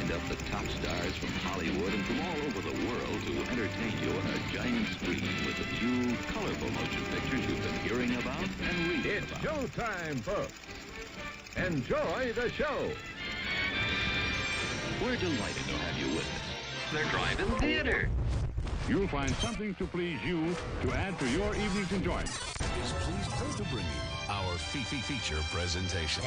lined up the top stars from Hollywood and from all over the world to entertain you on a giant screen with the few colorful motion pictures you've been hearing about and reading It's about. showtime, folks. Enjoy the show. We're delighted to have you with us. They're driving theater. You'll find something to please you to add to your evening's enjoyment. Is pleased to bring you our feature presentation.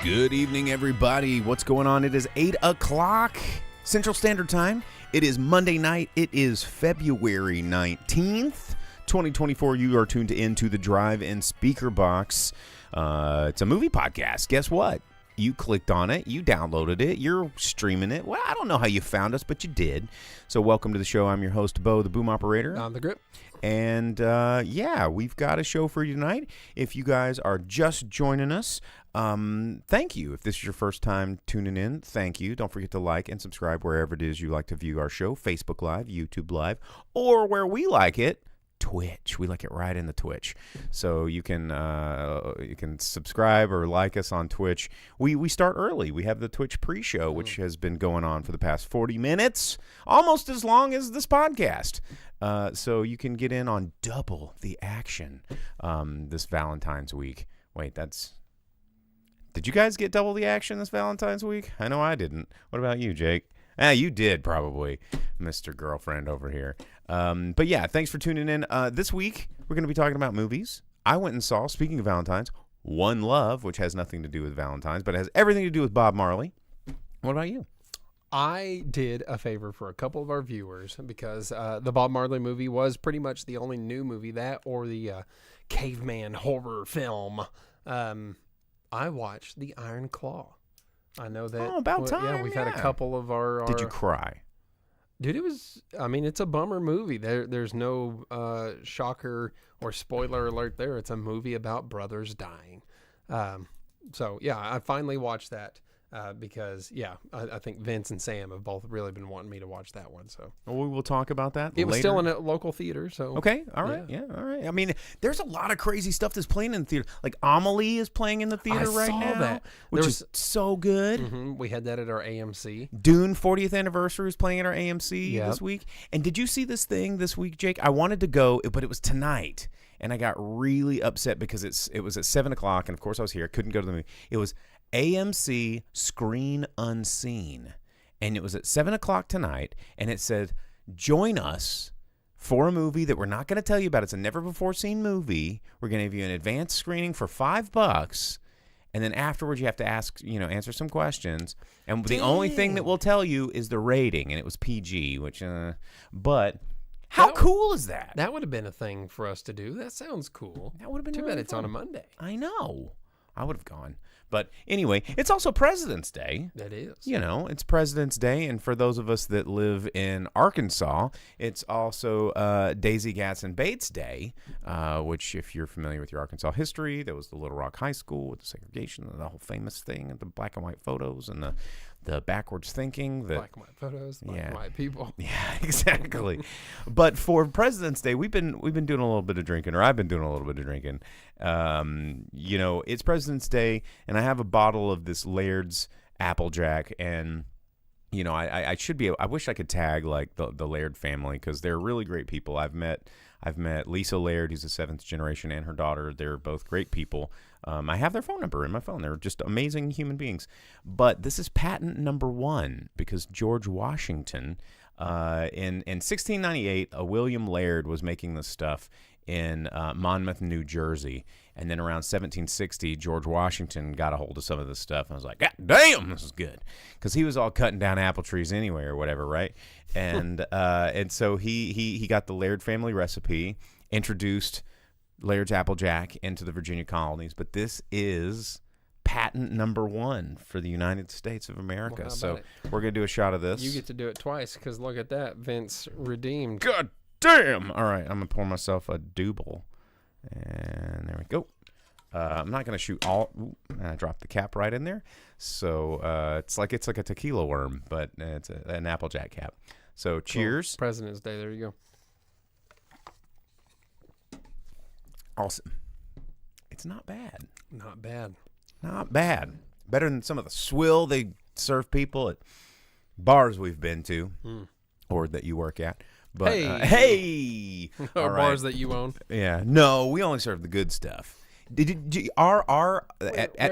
Good evening, everybody. What's going on? It is 8 o'clock Central Standard Time. It is Monday night. It is February 19th, 2024. You are tuned into the Drive-In Speaker Box. It's a movie podcast. Guess what? You clicked on it. You downloaded it. You're streaming it. Well, I don't know how you found us, but you did. So welcome to the show. I'm your host, Bo, the Boom Operator. On the grip. And, yeah, we've got a show for you tonight. If you guys are just joining us, thank you. If this is your first time tuning in, thank you. Don't forget to like and subscribe wherever it is you like to view our show, Facebook Live, YouTube Live, or where we like it, Twitch. We like it right in the Twitch. So you can subscribe or like us on Twitch. We start early. We have the Twitch pre-show, which has been going on for the past 40 minutes, almost as long as this podcast. So you can get in on double the action this Valentine's week. Wait, did you guys get double the action this Valentine's week? I know I didn't. What about you, Jake? You did probably, Mr. Girlfriend over here. But yeah, thanks for tuning in. This week, we're going to be talking about movies. I went and saw, speaking of Valentine's, One Love, which has nothing to do with Valentine's, but it has everything to do with Bob Marley. What about you? I did a favor for a couple of our viewers because the Bob Marley movie was pretty much the only new movie, that or the caveman horror film. I watched The Iron Claw. I know that. Oh, about time. Yeah, we've had a couple of our. Did you cry? Dude, it's a bummer movie. There's no shocker or spoiler alert there. It's a movie about brothers dying. So, yeah, I finally watched that because, yeah, I think Vince and Sam have both really been wanting me to watch that one. So Well, we will talk about that It later. was still in a local theater. So Okay, all right, yeah, all right. I mean, there's a lot of crazy stuff that's playing in the theater. Like Amelie is playing in the theater right now, that. which is so good. Mm-hmm, we had that at our AMC. Dune 40th anniversary is playing at our AMC Yep. this week. And did you see this thing this week, Jake? I wanted to go, but it was tonight. And I got really upset because it was at 7 o'clock. And, of course, I was here. I couldn't go to the movie. It was AMC Screen Unseen. And it was at 7 o'clock tonight. And it said, join us for a movie that we're not going to tell you about. It's a never-before-seen movie. We're going to give you an advanced screening for $5. And then afterwards, you have to answer some questions. And the only thing that we'll tell you is the rating. And it was PG, which, but how cool is that? That would have been a thing for us to do. That sounds cool. That would have been Too really bad it's fun. on a Monday. I know. I would have gone. But anyway, it's also President's Day. That is. You know, it's President's Day. And for those of us that live in Arkansas, it's also Daisy Gatson Bates Day, which, if you're familiar with your Arkansas history, there was the Little Rock High School with the segregation and the whole famous thing, and the black and white photos and the backwards thinking. Black and white photos, black and white people. Yeah, exactly. But for President's Day, we've been doing a little bit of drinking, or I've been doing a little bit of drinking. It's President's Day, and I have a bottle of this Laird's Applejack, and I wish I could tag like the Laird family because they're really great people. I've met Lisa Laird, who's a seventh generation, and her daughter. They're both great people. I have their phone number in my phone. They're just amazing human beings. But this is patent number 1 because George Washington, in 1698, William Laird was making this stuff in Monmouth, New Jersey. And then around 1760, George Washington got a hold of some of this stuff. And I was like, God damn, this is good. Because he was all cutting down apple trees anyway or whatever, right? And so he got the Laird family recipe, introduced Laird's Applejack into the Virginia colonies. But this is patent number 1 for the United States of America. Well, so we're going to do a shot of this. You get to do it twice because look at that. Vince redeemed. God damn. All right, I'm going to pour myself a double. And there we go. I'm not going to shoot all. Ooh, I dropped the cap right in there. So it's like a tequila worm, but it's an Applejack cap. So cheers. President's Day. There you go. Awesome. It's not bad. Not bad. Not bad. Better than some of the swill they serve people at bars we've been to or that you work at. But hey, Or bars that you own. Yeah, no, we only serve the good stuff. At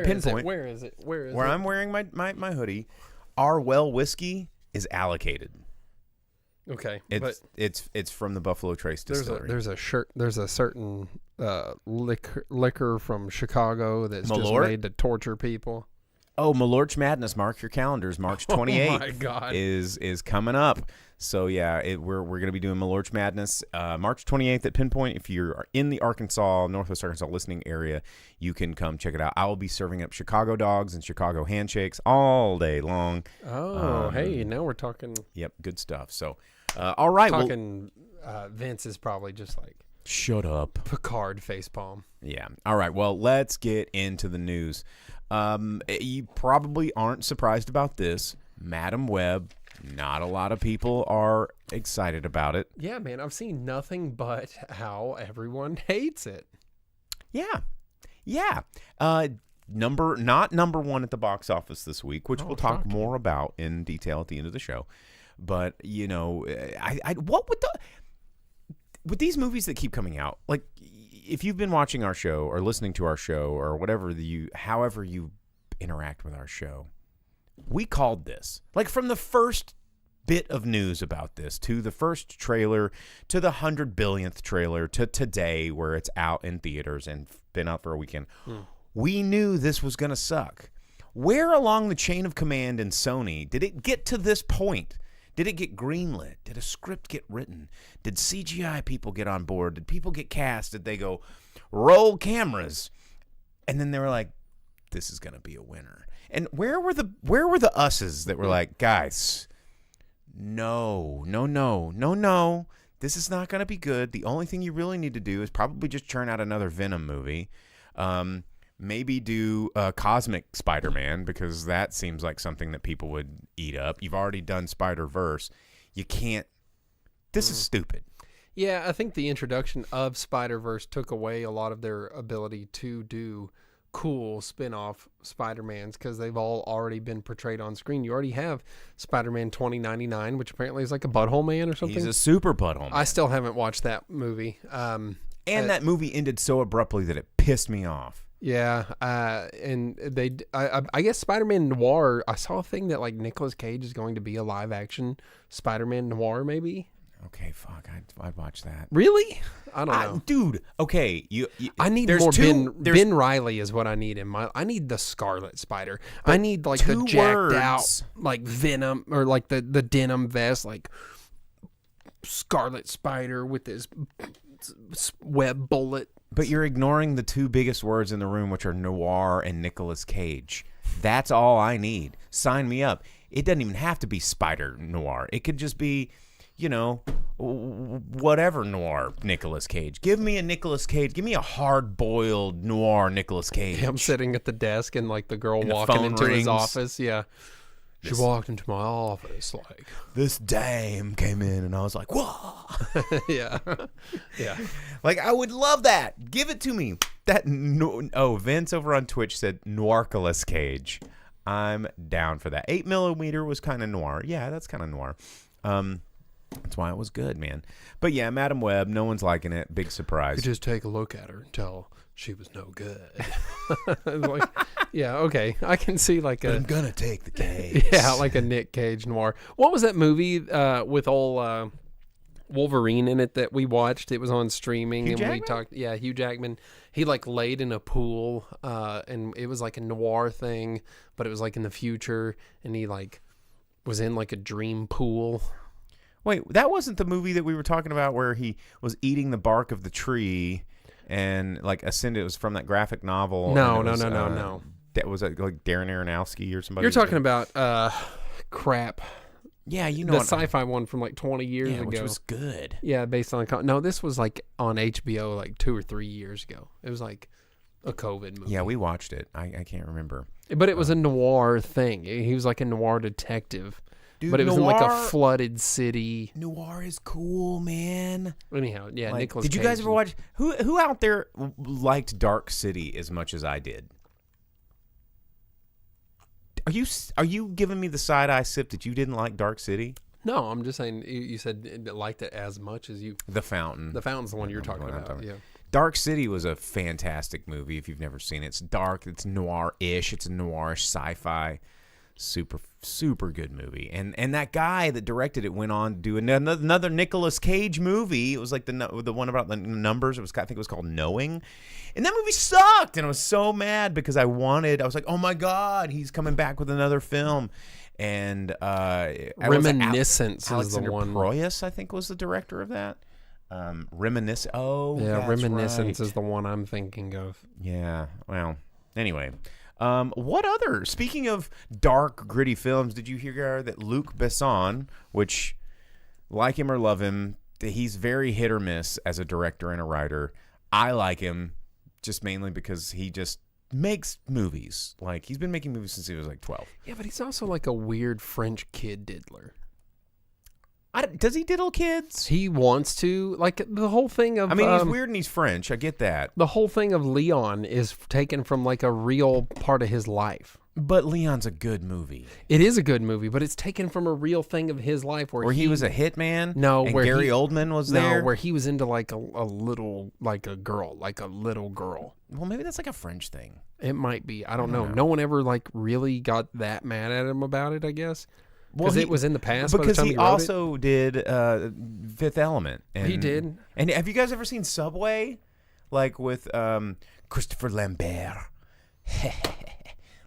Pinpoint, where is it? Where I'm wearing my hoodie, our well whiskey is allocated. Okay, it's from the Buffalo Trace Distillery. There's a certain liquor from Chicago that's just Malort? made to torture people. Oh, Malorch Madness! Mark your calendars. March 28th Oh my God. is coming up. So yeah, we're gonna be doing Malorch Madness March 28th at Pinpoint. If you're in the Northwest Arkansas listening area, you can come check it out. I will be serving up Chicago dogs and Chicago handshakes all day long. Oh, hey, now we're talking. Yep, good stuff. So, all right, Vince is probably just like shut up, Picard facepalm. Yeah. All right. Well, let's get into the news. You probably aren't surprised about this. Madam Web, not a lot of people are excited about it. Yeah, man, I've seen nothing but how everyone hates it. Yeah. Yeah. Not number one at the box office this week, which we'll talk more about in detail at the end of the show. But, you know, what would with these movies that keep coming out, like, if you've been watching our show or listening to our show or whatever however you interact with our show, we called this. Like, from the first bit of news about this to the first trailer to the 100 billionth trailer to today where it's out in theaters and been out for a weekend, we knew this was going to suck. Where along the chain of command in Sony did it get to this point? Did it get greenlit? Did a script get written? Did CGI people get on board? Did people get cast? Did they go, roll cameras? And then they were like, this is going to be a winner. And where were the us's that were like, guys, no. This is not going to be good. The only thing you really need to do is probably just churn out another Venom movie. Maybe do Cosmic Spider-Man, because that seems like something that people would eat up. You've already done Spider-Verse. You can't. This is stupid. Yeah, I think the introduction of Spider-Verse took away a lot of their ability to do cool spin-off Spider-Mans, because they've all already been portrayed on screen. You already have Spider-Man 2099, which apparently is like a butthole man or something. He's a super butthole man. I still haven't watched that movie. And that movie ended so abruptly that it pissed me off. Yeah, and I guess Spider-Man Noir, I saw a thing that like Nicolas Cage is going to be a live-action Spider-Man Noir, maybe. Okay, fuck, I'd watch that. Really? I don't know, dude. Okay, I need more Ben Reilly is what I need in my. I need the Scarlet Spider. I need like the jacked out like Venom, or like the denim vest, like Scarlet Spider with his web bullet. But you're ignoring the two biggest words in the room, which are noir and Nicolas Cage. That's all I need. Sign me up. It doesn't even have to be Spider Noir. It could just be, you know, whatever noir Nicolas Cage. Give me a Nicolas Cage. Give me a hard-boiled noir Nicolas Cage. I'm sitting at the desk and like the girl walking into his office. Yeah. She walked into my office like, this dame came in, and I was like, whoa. Yeah. Yeah. Like, I would love that. Give it to me. Vince over on Twitch said Noirculus Cage. I'm down for that. 8mm was kind of noir. Yeah, that's kind of noir. That's why it was good, man. But yeah, Madam Web, no one's liking it. Big surprise. You just take a look at her and tell she was no good. Like, yeah, okay. I can see like I'm gonna take the case. Yeah, like a Nick Cage noir. What was that movie with all Wolverine in it that we watched? It was on streaming. Hugh and Jackman? We talked. Yeah, Hugh Jackman. He like laid in a pool, and it was like a noir thing, but it was like in the future, and he like was in like a dream pool. Wait, that wasn't the movie that we were talking about where he was eating the bark of the tree and like ascended. It was from that graphic novel. No. That was like Darren Aronofsky or somebody. You're talking about crap. Yeah, you know the sci-fi one from like 20 years ago, which was good. Yeah, based on no, this was like on HBO like 2 or 3 years ago. It was like a COVID movie. Yeah, we watched it. I can't remember, but it was a noir thing. He was like a noir detective. Dude, but it was in like a Noir- flooded city. Noir is cool, man. Anyhow, yeah, Like, Nicolas did you Cage guys ever watch? Who out there liked Dark City as much as I did? Are you giving me the side eye sip that you didn't like Dark City? No, I'm just saying you said it liked it as much as you. The Fountain. The Fountain's the one you're talking what I'm about. talking Yeah. Dark City was a fantastic movie if you've never seen it. It's dark, it's noir-ish, it's a noirish sci-fi. Super good movie. And that guy that directed it went on to do another Nicolas Cage movie. It was like the one about the numbers. I think it was called Knowing. And that movie sucked. And I was so mad because I was like, oh my God, he's coming back with another film. And Reminiscence is Alexander the one. Proyas, I think, was the director of that. Reminiscence. Oh, Yeah, that's Reminiscence right. is the one I'm thinking of. Yeah. Well, anyway. What other? Speaking of dark, gritty films, did you hear that Luc Besson, which, like him or love him, he's very hit or miss as a director and a writer. I like him just mainly because he just makes movies. Like, he's been making movies since he was like 12. Yeah, but he's also like a weird French kid diddler. Does he diddle kids? He wants to, like, the whole thing of. I mean, he's weird and he's French. I get that. The whole thing of Leon is taken from like a real part of his life. But Leon's a good movie. It is a good movie, but it's taken from a real thing of his life where he was a hitman? No, and where Gary he- Oldman was there? No, where he was into like a little, like a girl, like a little girl. Well, maybe that's like a French thing. It might be. I don't know. No one ever like really got that mad at him about it, I guess. Because it was in the past. Because by the time he wrote also did Fifth Element. And, He did. And have you guys ever seen Subway? Like with Christopher Lambert.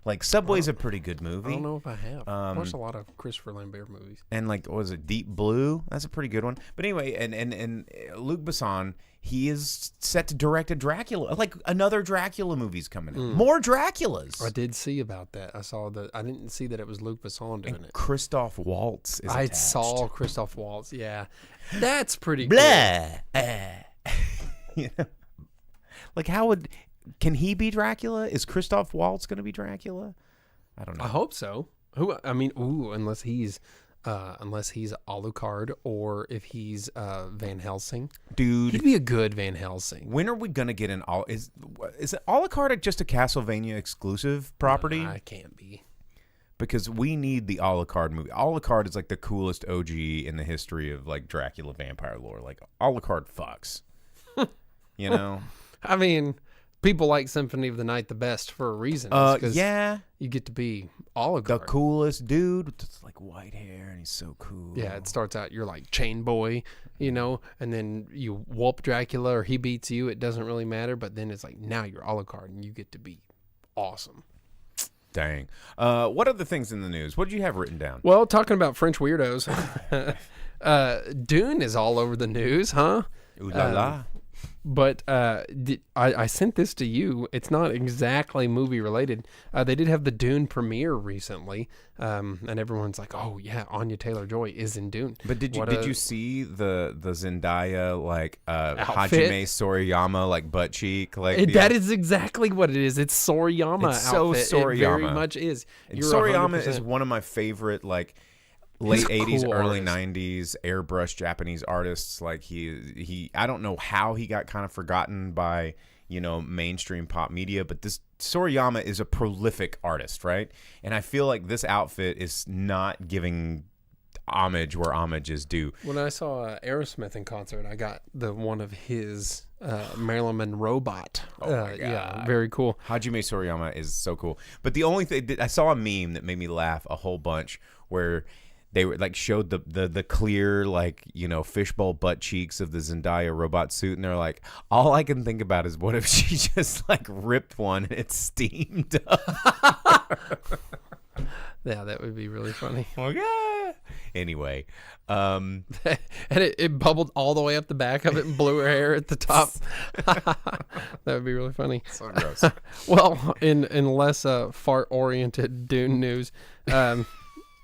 Like Subway's a pretty good movie. I don't know if I have. I've watched a lot of Christopher Lambert movies. And like, what was it, Deep Blue? That's a pretty good one. But anyway, and Luc Besson, he is set to direct a Dracula, like another Dracula movie's coming in. More Draculas. I did see about that. I saw that. I didn't see that it was Luc Besson doing it. Christoph Waltz is I attached. saw Christoph Waltz. Yeah, that's pretty cool. Blah. You know? Like, can he be Dracula? Is Christoph Waltz going to be Dracula? I don't know. I hope so. Unless he's Alucard or if he's Van Helsing. Dude, He'd be a good Van Helsing. when are we going to get an is it Alucard just a Castlevania exclusive property? I can't be. Because we need the Alucard movie. Alucard is like the coolest OG in the history of like Dracula vampire lore. Like, Alucard fucks. You know? I mean, people like Symphony of the Night the best for a reason. Yeah. You get to be Alucard. The coolest dude with this, like, white hair, and he's so cool. Yeah, it starts out, you're like chain boy, you know, and then you whoop Dracula or he beats you. It doesn't really matter. But then it's like, now you're Alucard and you get to be awesome. Dang. What other things in the news? What did you have written down? Well, talking about French weirdos, Dune is all over the news, huh? Ooh la la. But I sent this to you. It's not exactly movie related. They did have the Dune premiere recently, and everyone's like, "Oh yeah, Anya Taylor-Joy is in Dune." But did you see the Zendaya, like, Outfit? Hajime Soriyama, like, butt cheek? Like, That is exactly what it is. It's Soriyama It's so outfit. It very Soriyama. much is. And You're Soriyama 100%. is one of my favorite, like, late 80s, cool early artist. 90s airbrush Japanese artists. Like, he I don't know how he got kind of forgotten by, you know, mainstream pop media, but this Soriyama is a prolific artist, right? And I feel like this outfit is not giving homage where homage is due. When I saw Aerosmith in concert, I got one of his Marilyn Monroe bot. Oh my Yeah, God. very cool. Hajime Soriyama is so cool. But the only thing I saw a meme that made me laugh a whole bunch where they were like showed the clear, like, you know, fishbowl butt cheeks of the Zendaya robot suit, and they're like, all I can think about is what if she just like ripped one and it steamed up. Yeah, that would be really funny. Okay. Anyway, And it bubbled all the way up the back of it and blew her hair at the top. That would be really funny. so gross. Well, in less fart-oriented Dune news,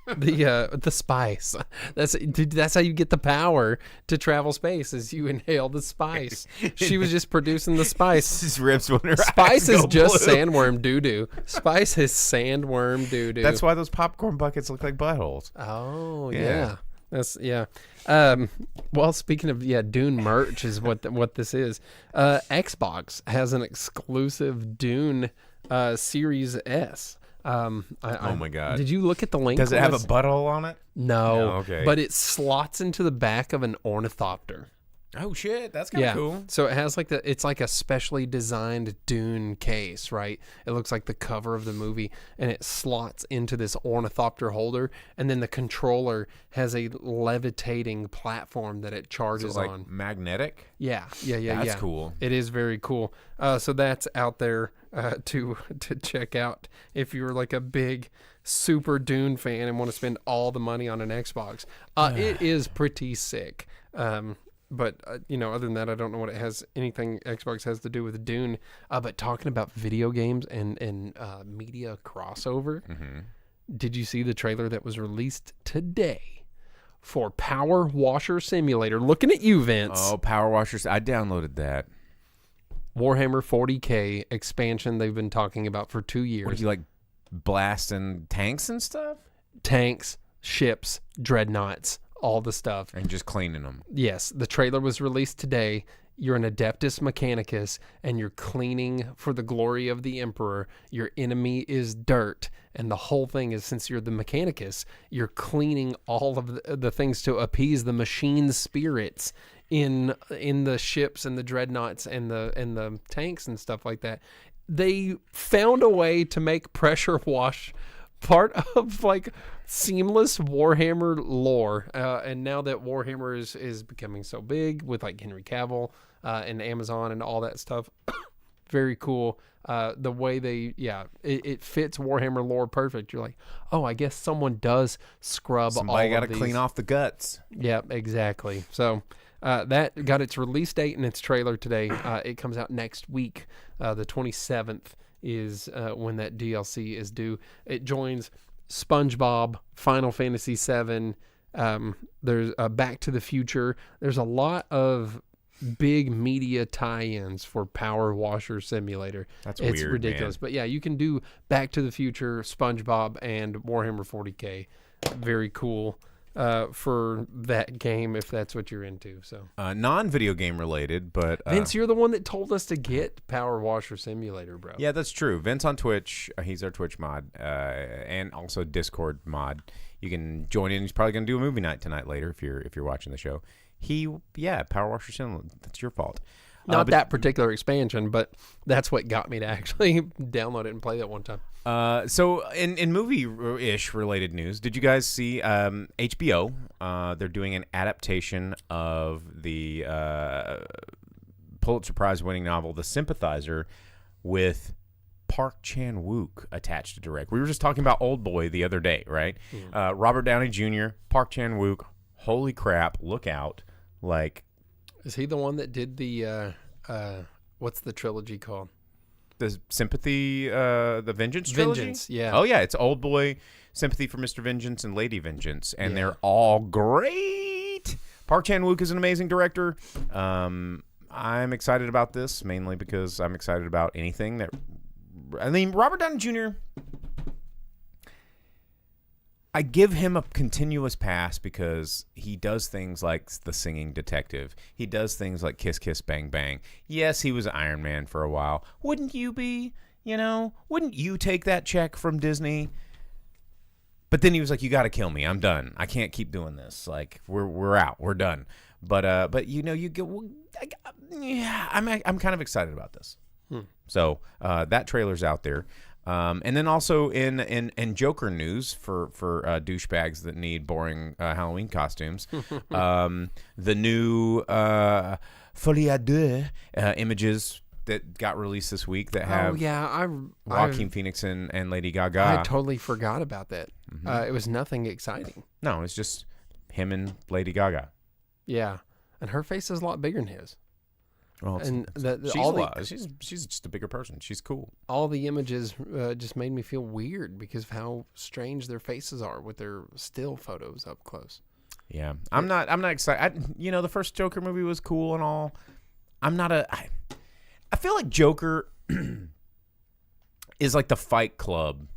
The spice. That's how you get the power to travel space, is you inhale the spice. She was just producing the spice. His ribs when her Spice eyes is go just blue. sandworm doo-doo. Spice is sandworm doo-doo. That's why those popcorn buckets look like buttholes. Oh, Yeah. yeah. That's well, speaking of Dune merch is what this is. Xbox has an exclusive Dune Series S. Oh my God. Did you look at the link? Does it on have a this? butthole on it? No. Okay. But it slots into the back of an ornithopter. Oh shit, that's kind of cool. So it has it's like a specially designed Dune case, right? It looks like the cover of the movie, and it slots into this ornithopter holder, and then the controller has a levitating platform that it charges like on. magnetic. Yeah. That's cool. It is very cool. So that's out there to check out if you're like a big super Dune fan and want to spend all the money on an Xbox. It is pretty sick. But other than that, I don't know what anything Xbox has to do with Dune. But talking about video games and media crossover, did you see the trailer that was released today for Power Washer Simulator? Looking at you, Vince. Oh, Power Washers. I downloaded that. Warhammer 40K expansion they've been talking about for 2 years. What, are you like blasting tanks and stuff? Tanks, ships, dreadnoughts, all the stuff. And just cleaning them. Yes, the trailer was released today. You're an Adeptus Mechanicus, and you're cleaning for the glory of the Emperor. Your enemy is dirt, and the whole thing is, since you're the Mechanicus, you're cleaning all of the things to appease the machine spirits in the ships and the dreadnoughts and the tanks and stuff like that. They found a way to make pressure wash part of like seamless Warhammer lore, and now that Warhammer is becoming so big with like Henry Cavill and Amazon and all that stuff, very cool. The way it fits Warhammer lore perfect. You're like, oh, I guess someone does scrub. Somebody got to clean off the guts. Yeah, exactly. So that got its release date and its trailer today. It comes out next week, the 27th. Is when that DLC is due. It joins SpongeBob, Final Fantasy VII. There's Back to the Future. There's a lot of big media tie-ins for Power Washer Simulator. That's it's weird, ridiculous. man. But yeah, you can do Back to the Future, SpongeBob, and Warhammer 40K. Very cool for that game if that's what you're into. So Non-video game related, but Vince, you're the one that told us to get Power Washer Simulator, bro. yeah, that's true. Vince on Twitch, he's our Twitch mod, and also Discord mod. You can join in. He's probably going to do a movie night tonight later if you're watching the show. Power Washer Simulator. That's your fault. Not that particular expansion, but that's what got me to actually download it and play that one time. So in movie-ish related news, did you guys see HBO? They're doing an adaptation of the Pulitzer Prize-winning novel The Sympathizer with Park Chan-wook attached to direct. We were just talking about Old Boy the other day, right? Mm-hmm. Robert Downey Jr., Park Chan-wook. Holy crap! Look out! Like, is he the one that did the what's the trilogy called? The Sympathy, the Vengeance trilogy? Vengeance, yeah. Oh, yeah. It's Old Boy, Sympathy for Mr. Vengeance, and Lady Vengeance. And they're all great. Park Chan-wook is an amazing director. I'm excited about this, mainly because I'm excited about anything that... I mean, Robert Downey Jr., I give him a continuous pass because he does things like The Singing Detective. He does things like Kiss Kiss Bang Bang. Yes, he was Iron Man for a while. Wouldn't you be? Wouldn't you take that check from Disney? But then he was like, "You got to kill me. I'm done. I can't keep doing this. Like, we're out. We're done." But you get. I'm kind of excited about this. So that trailer's out there. And then also in Joker news for douchebags that need boring Halloween costumes, the new Folie à Deux images that got released this week that have Joaquin Phoenix and Lady Gaga. I totally forgot about that. It was nothing exciting. No, it's just him and Lady Gaga. Yeah, and her face is a lot bigger than his. Well, and she's just a bigger person. She's cool. all the images just made me feel weird because of how strange their faces are with their still photos up close. Yeah, I'm not excited. The first Joker movie was cool and all. I feel like Joker is like the Fight Club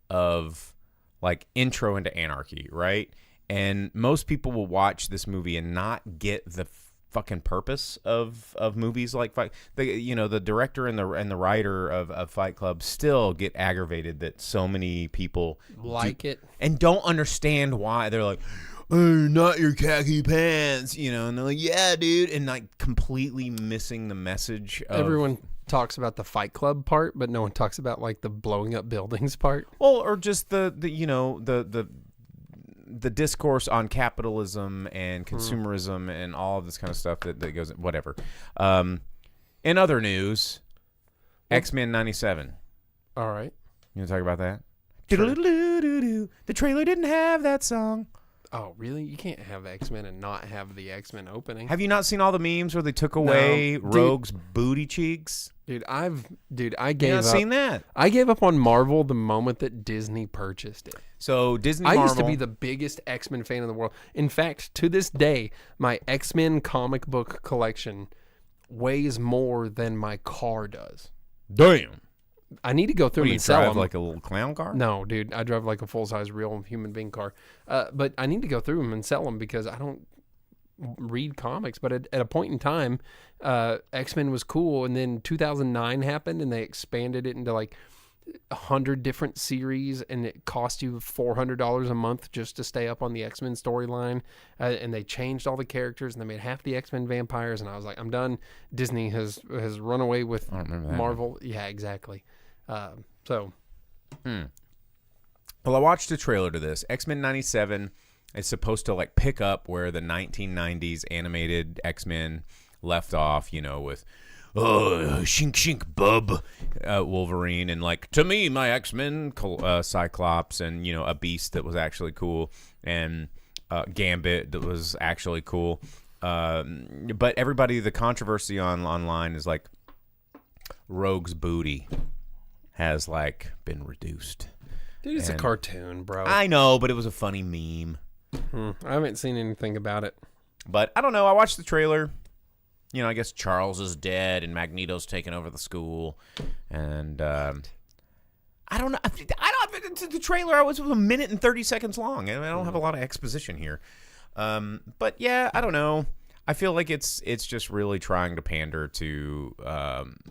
of like Intro into Anarchy, right? And most people will watch this movie and not get the fucking purpose of movies like Fight. The director and the writer of Fight Club still get aggravated that so many people Like it. and don't understand why. They're like, "Oh, not your khaki pants," and they're like, "Yeah, dude," and like completely missing the message. Everyone talks about the Fight Club part, but no one talks about like the blowing up buildings part. Well, or just the discourse on capitalism and consumerism and all of this kind of stuff that goes, whatever. In other news, X-Men 97. All right. You want to talk about that? Sure. The trailer didn't have that song. Oh, really? You can't have X-Men and not have the X-Men opening. Have you not seen all the memes where they took away No. Rogue's booty cheeks? I You gave not up. seen that? I gave up on Marvel the moment that Disney purchased it. So Disney I Marvel. used to be the biggest X-Men fan in the world. In fact, to this day, my X-Men comic book collection weighs more than my car does. Damn. I need to go through What, them you and sell drive them. like a little clown car? No, dude, I drive like a full-size real human being car. But I need to go through them and sell them because I don't read comics. But at a point in time, X-Men was cool, and then 2009 happened, and they expanded it into like 100 different series, and it cost you $400 a month just to stay up on the X-Men storyline. And they changed all the characters, and they made half the X-Men vampires. And I was like, I'm done. Disney has run away with I don't remember that Marvel. Yeah, exactly. Well, I watched a trailer to this. X-Men 97 is supposed to like pick up where the 1990s animated X-Men left off, with shink shink bub Wolverine, and like, to me, my X-Men Cyclops, and a Beast that was actually cool, and Gambit that was actually cool. But everybody, the controversy online is like Rogue's booty has like been reduced. dude, it's a cartoon, bro. I know, but it was a funny meme. I haven't seen anything about it. But I don't know. I watched the trailer. I guess Charles is dead and Magneto's taken over the school. And I don't know. The trailer was a minute and 30 seconds long. I don't have a lot of exposition here. But yeah, I don't know. I feel like it's just really trying to pander to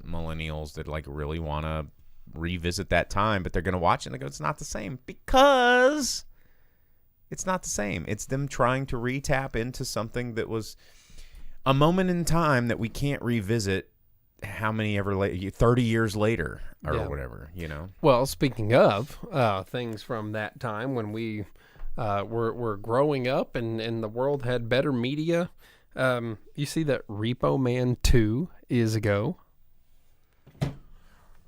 millennials that like really want to revisit that time, but they're going to watch it and they go, it's not the same, because it's not the same. It's them trying to re-tap into something that was a moment in time that we can't revisit how many ever 30 years later or whatever, Well, speaking of things from that time when we were growing up and the world had better media, you see that Repo Man 2 is a go.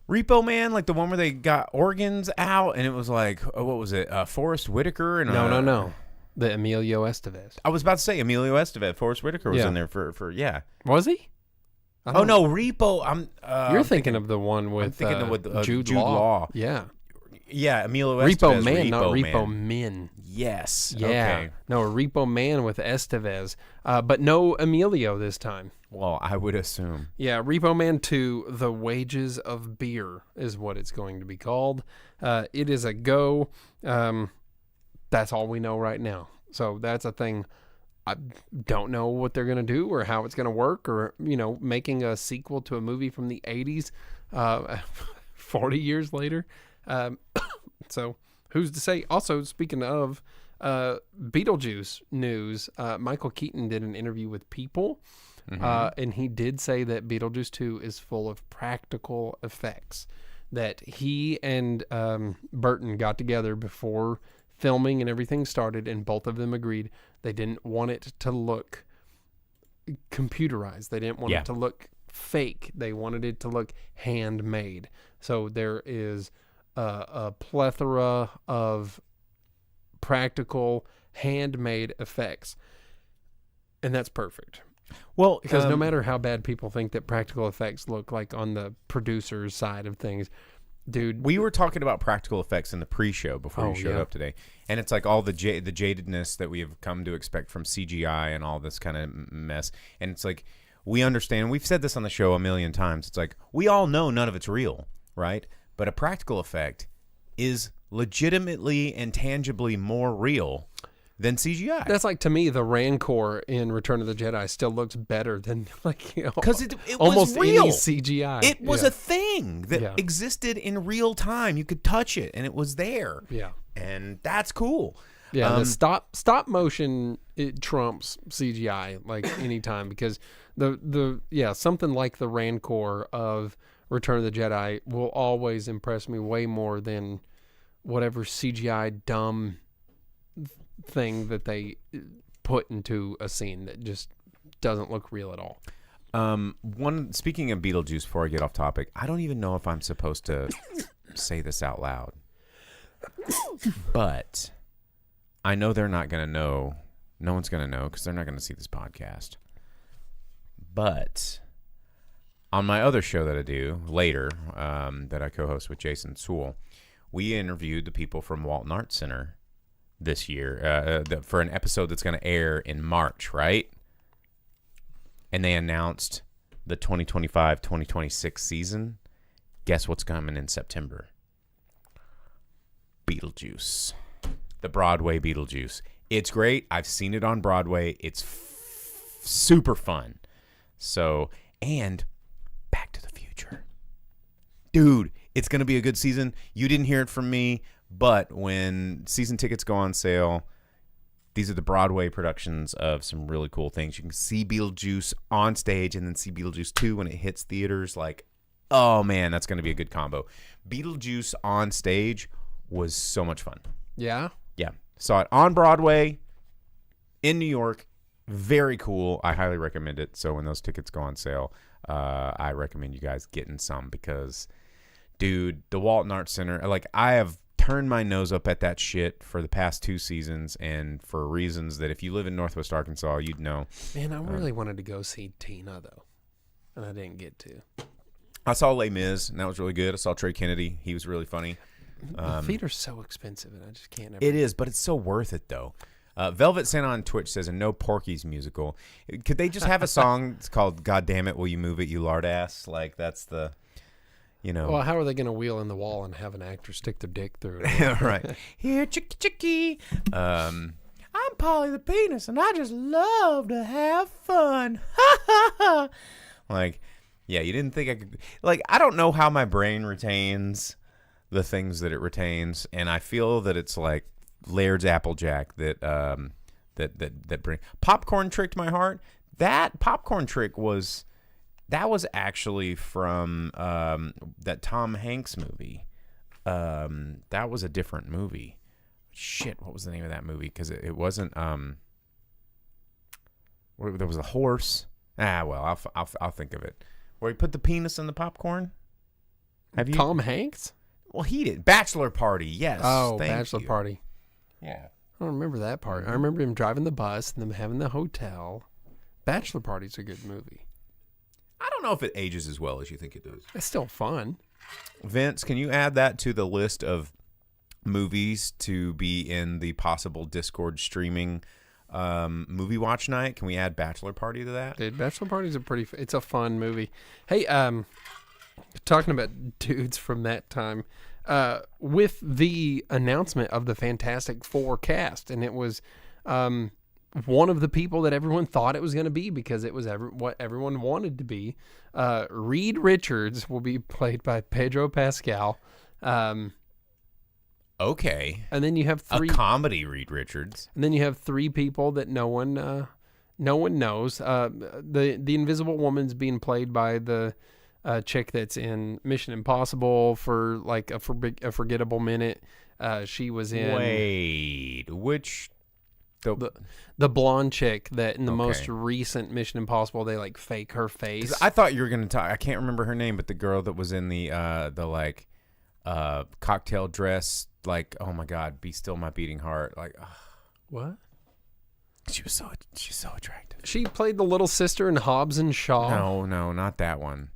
Repo Man, like the one where they got organs out, and it was like, what was it? Forrest Whitaker and No. The Emilio Estevez. I was about to say Emilio Estevez. Forrest Whitaker was in there for Was he? Oh no, Repo. You're thinking of the one with Jude Law. Yeah. Yeah, Emilio Estevez. Repo Man, not Repo Men. Yes. Yeah. Okay. No, Repo Man with Estevez, but no Emilio this time. Well, I would assume. Yeah, Repo Man 2, The Wages of Beer is what it's going to be called. It is a go. That's all we know right now. So that's a thing. I don't know what they're going to do or how it's going to work, or, making a sequel to a movie from the 80s 40 years later. So who's to say? Also, speaking of Beetlejuice news, Michael Keaton did an interview with People. And he did say that Beetlejuice 2 is full of practical effects, that he and Burton got together before filming and everything started, and both of them agreed they didn't want it to look computerized. They didn't want it to look fake. They wanted it to look handmade. So there is a plethora of practical handmade effects, and that's perfect. Well, Because no matter how bad people think that practical effects look like on the producer's side of things, dude. we were talking about practical effects in the pre-show before you showed up today, and it's like all the jadedness that we have come to expect from CGI and all this kind of mess. And it's like we understand. We've said this on the show a million times. It's like we all know none of it's real, right? But a practical effect is legitimately and tangibly more real than CGI. That's like, to me, the Rancor in Return of the Jedi still looks better than, like, you know, because it almost was real. any CGI. It was a thing that existed in real time. You could touch it, and it was there. Yeah, and that's cool. Yeah, the stop motion, it trumps CGI like anytime, because the something like the Rancor of Return of the Jedi will always impress me way more than whatever CGI dumb thing that they put into a scene that just doesn't look real at all. Speaking of Beetlejuice, before I get off topic, I don't even know if I'm supposed to say this out loud, but I know they're not going to know. No one's going to know because they're not going to see this podcast. But on my other show that I do later, that I co-host with Jason Sewell, we interviewed the people from Walton Arts Center this year for an episode that's going to air in March, right? And they announced the 2025-2026 season. Guess what's coming in September? Beetlejuice. The Broadway Beetlejuice. It's great. I've seen it on Broadway. It's super fun. So, and Back to the Future. Dude, it's going to be a good season. You didn't hear it from me, but when season tickets go on sale, these are the Broadway productions of some really cool things. You can see Beetlejuice on stage and then see Beetlejuice 2 when it hits theaters. Like, oh, man, that's going to be a good combo. Beetlejuice on stage was so much fun. Yeah? Yeah. Saw it on Broadway in New York. Very cool. I highly recommend it. So when those tickets go on sale, I recommend you guys getting some because, dude, the Walton Arts Center, like, I have turned my nose up at that shit for the past 2 seasons, and for reasons that if you live in Northwest Arkansas, you'd know. Man, I really wanted to go see Tina, though, and I didn't get to. I saw Les Mis, and that was really good. I saw Trey Kennedy. He was really funny. The feet are so expensive, and I just can't. It is, but it's so worth it, though. Velvet Santa on Twitch says, a no Porky's musical. Could they just have a song that's called God Damn It, Will You Move It, You Lard Ass? Like, that's the, you know. Well, how are they going to wheel in the wall and have an actor stick their dick through it? Right. Here, chicky, chicky. I'm Polly the Penis, and I just love to have fun. Ha, ha, ha. Like, yeah, you didn't think I could. Like, I don't know how my brain retains the things that it retains, and I feel that it's like Laird's Applejack that bring Popcorn Tricked My Heart. That Popcorn Trick was actually from that Tom Hanks movie. That was a different movie. Shit, what was the name of that movie? Because it wasn't. There was a horse. Well, I'll think of it. Where he put the penis in the popcorn. Have you? Tom Hanks? Well, he did. Bachelor Party, yes. Oh, Thank Bachelor you. Party. Yeah. I don't remember that part. I remember him driving the bus and them having the hotel. Bachelor Party's a good movie. I don't know if it ages as well as you think it does. It's still fun. Vince, can you add that to the list of movies to be in the possible Discord streaming movie watch night? Can we add Bachelor Party to that? Dude, Bachelor Party's it's a fun movie. Hey, talking about dudes from that time, with the announcement of the Fantastic Four cast, and it was one of the people that everyone thought it was going to be because it was what everyone wanted to be. Reed Richards will be played by Pedro Pascal. Okay. And then you have a comedy Reed Richards. And then you have 3 people that no one knows. The Invisible Woman's being played by the chick that's in Mission Impossible for like a forgettable minute. She was in. Wait, which the blonde chick that in the most recent Mission Impossible they like fake her face. I thought you were gonna talk. I can't remember her name, but the girl that was in the like cocktail dress. Like, oh my God, Be Still My Beating Heart. Like, what? She's so attractive. She played the little sister in Hobbs and Shaw. No, not that one.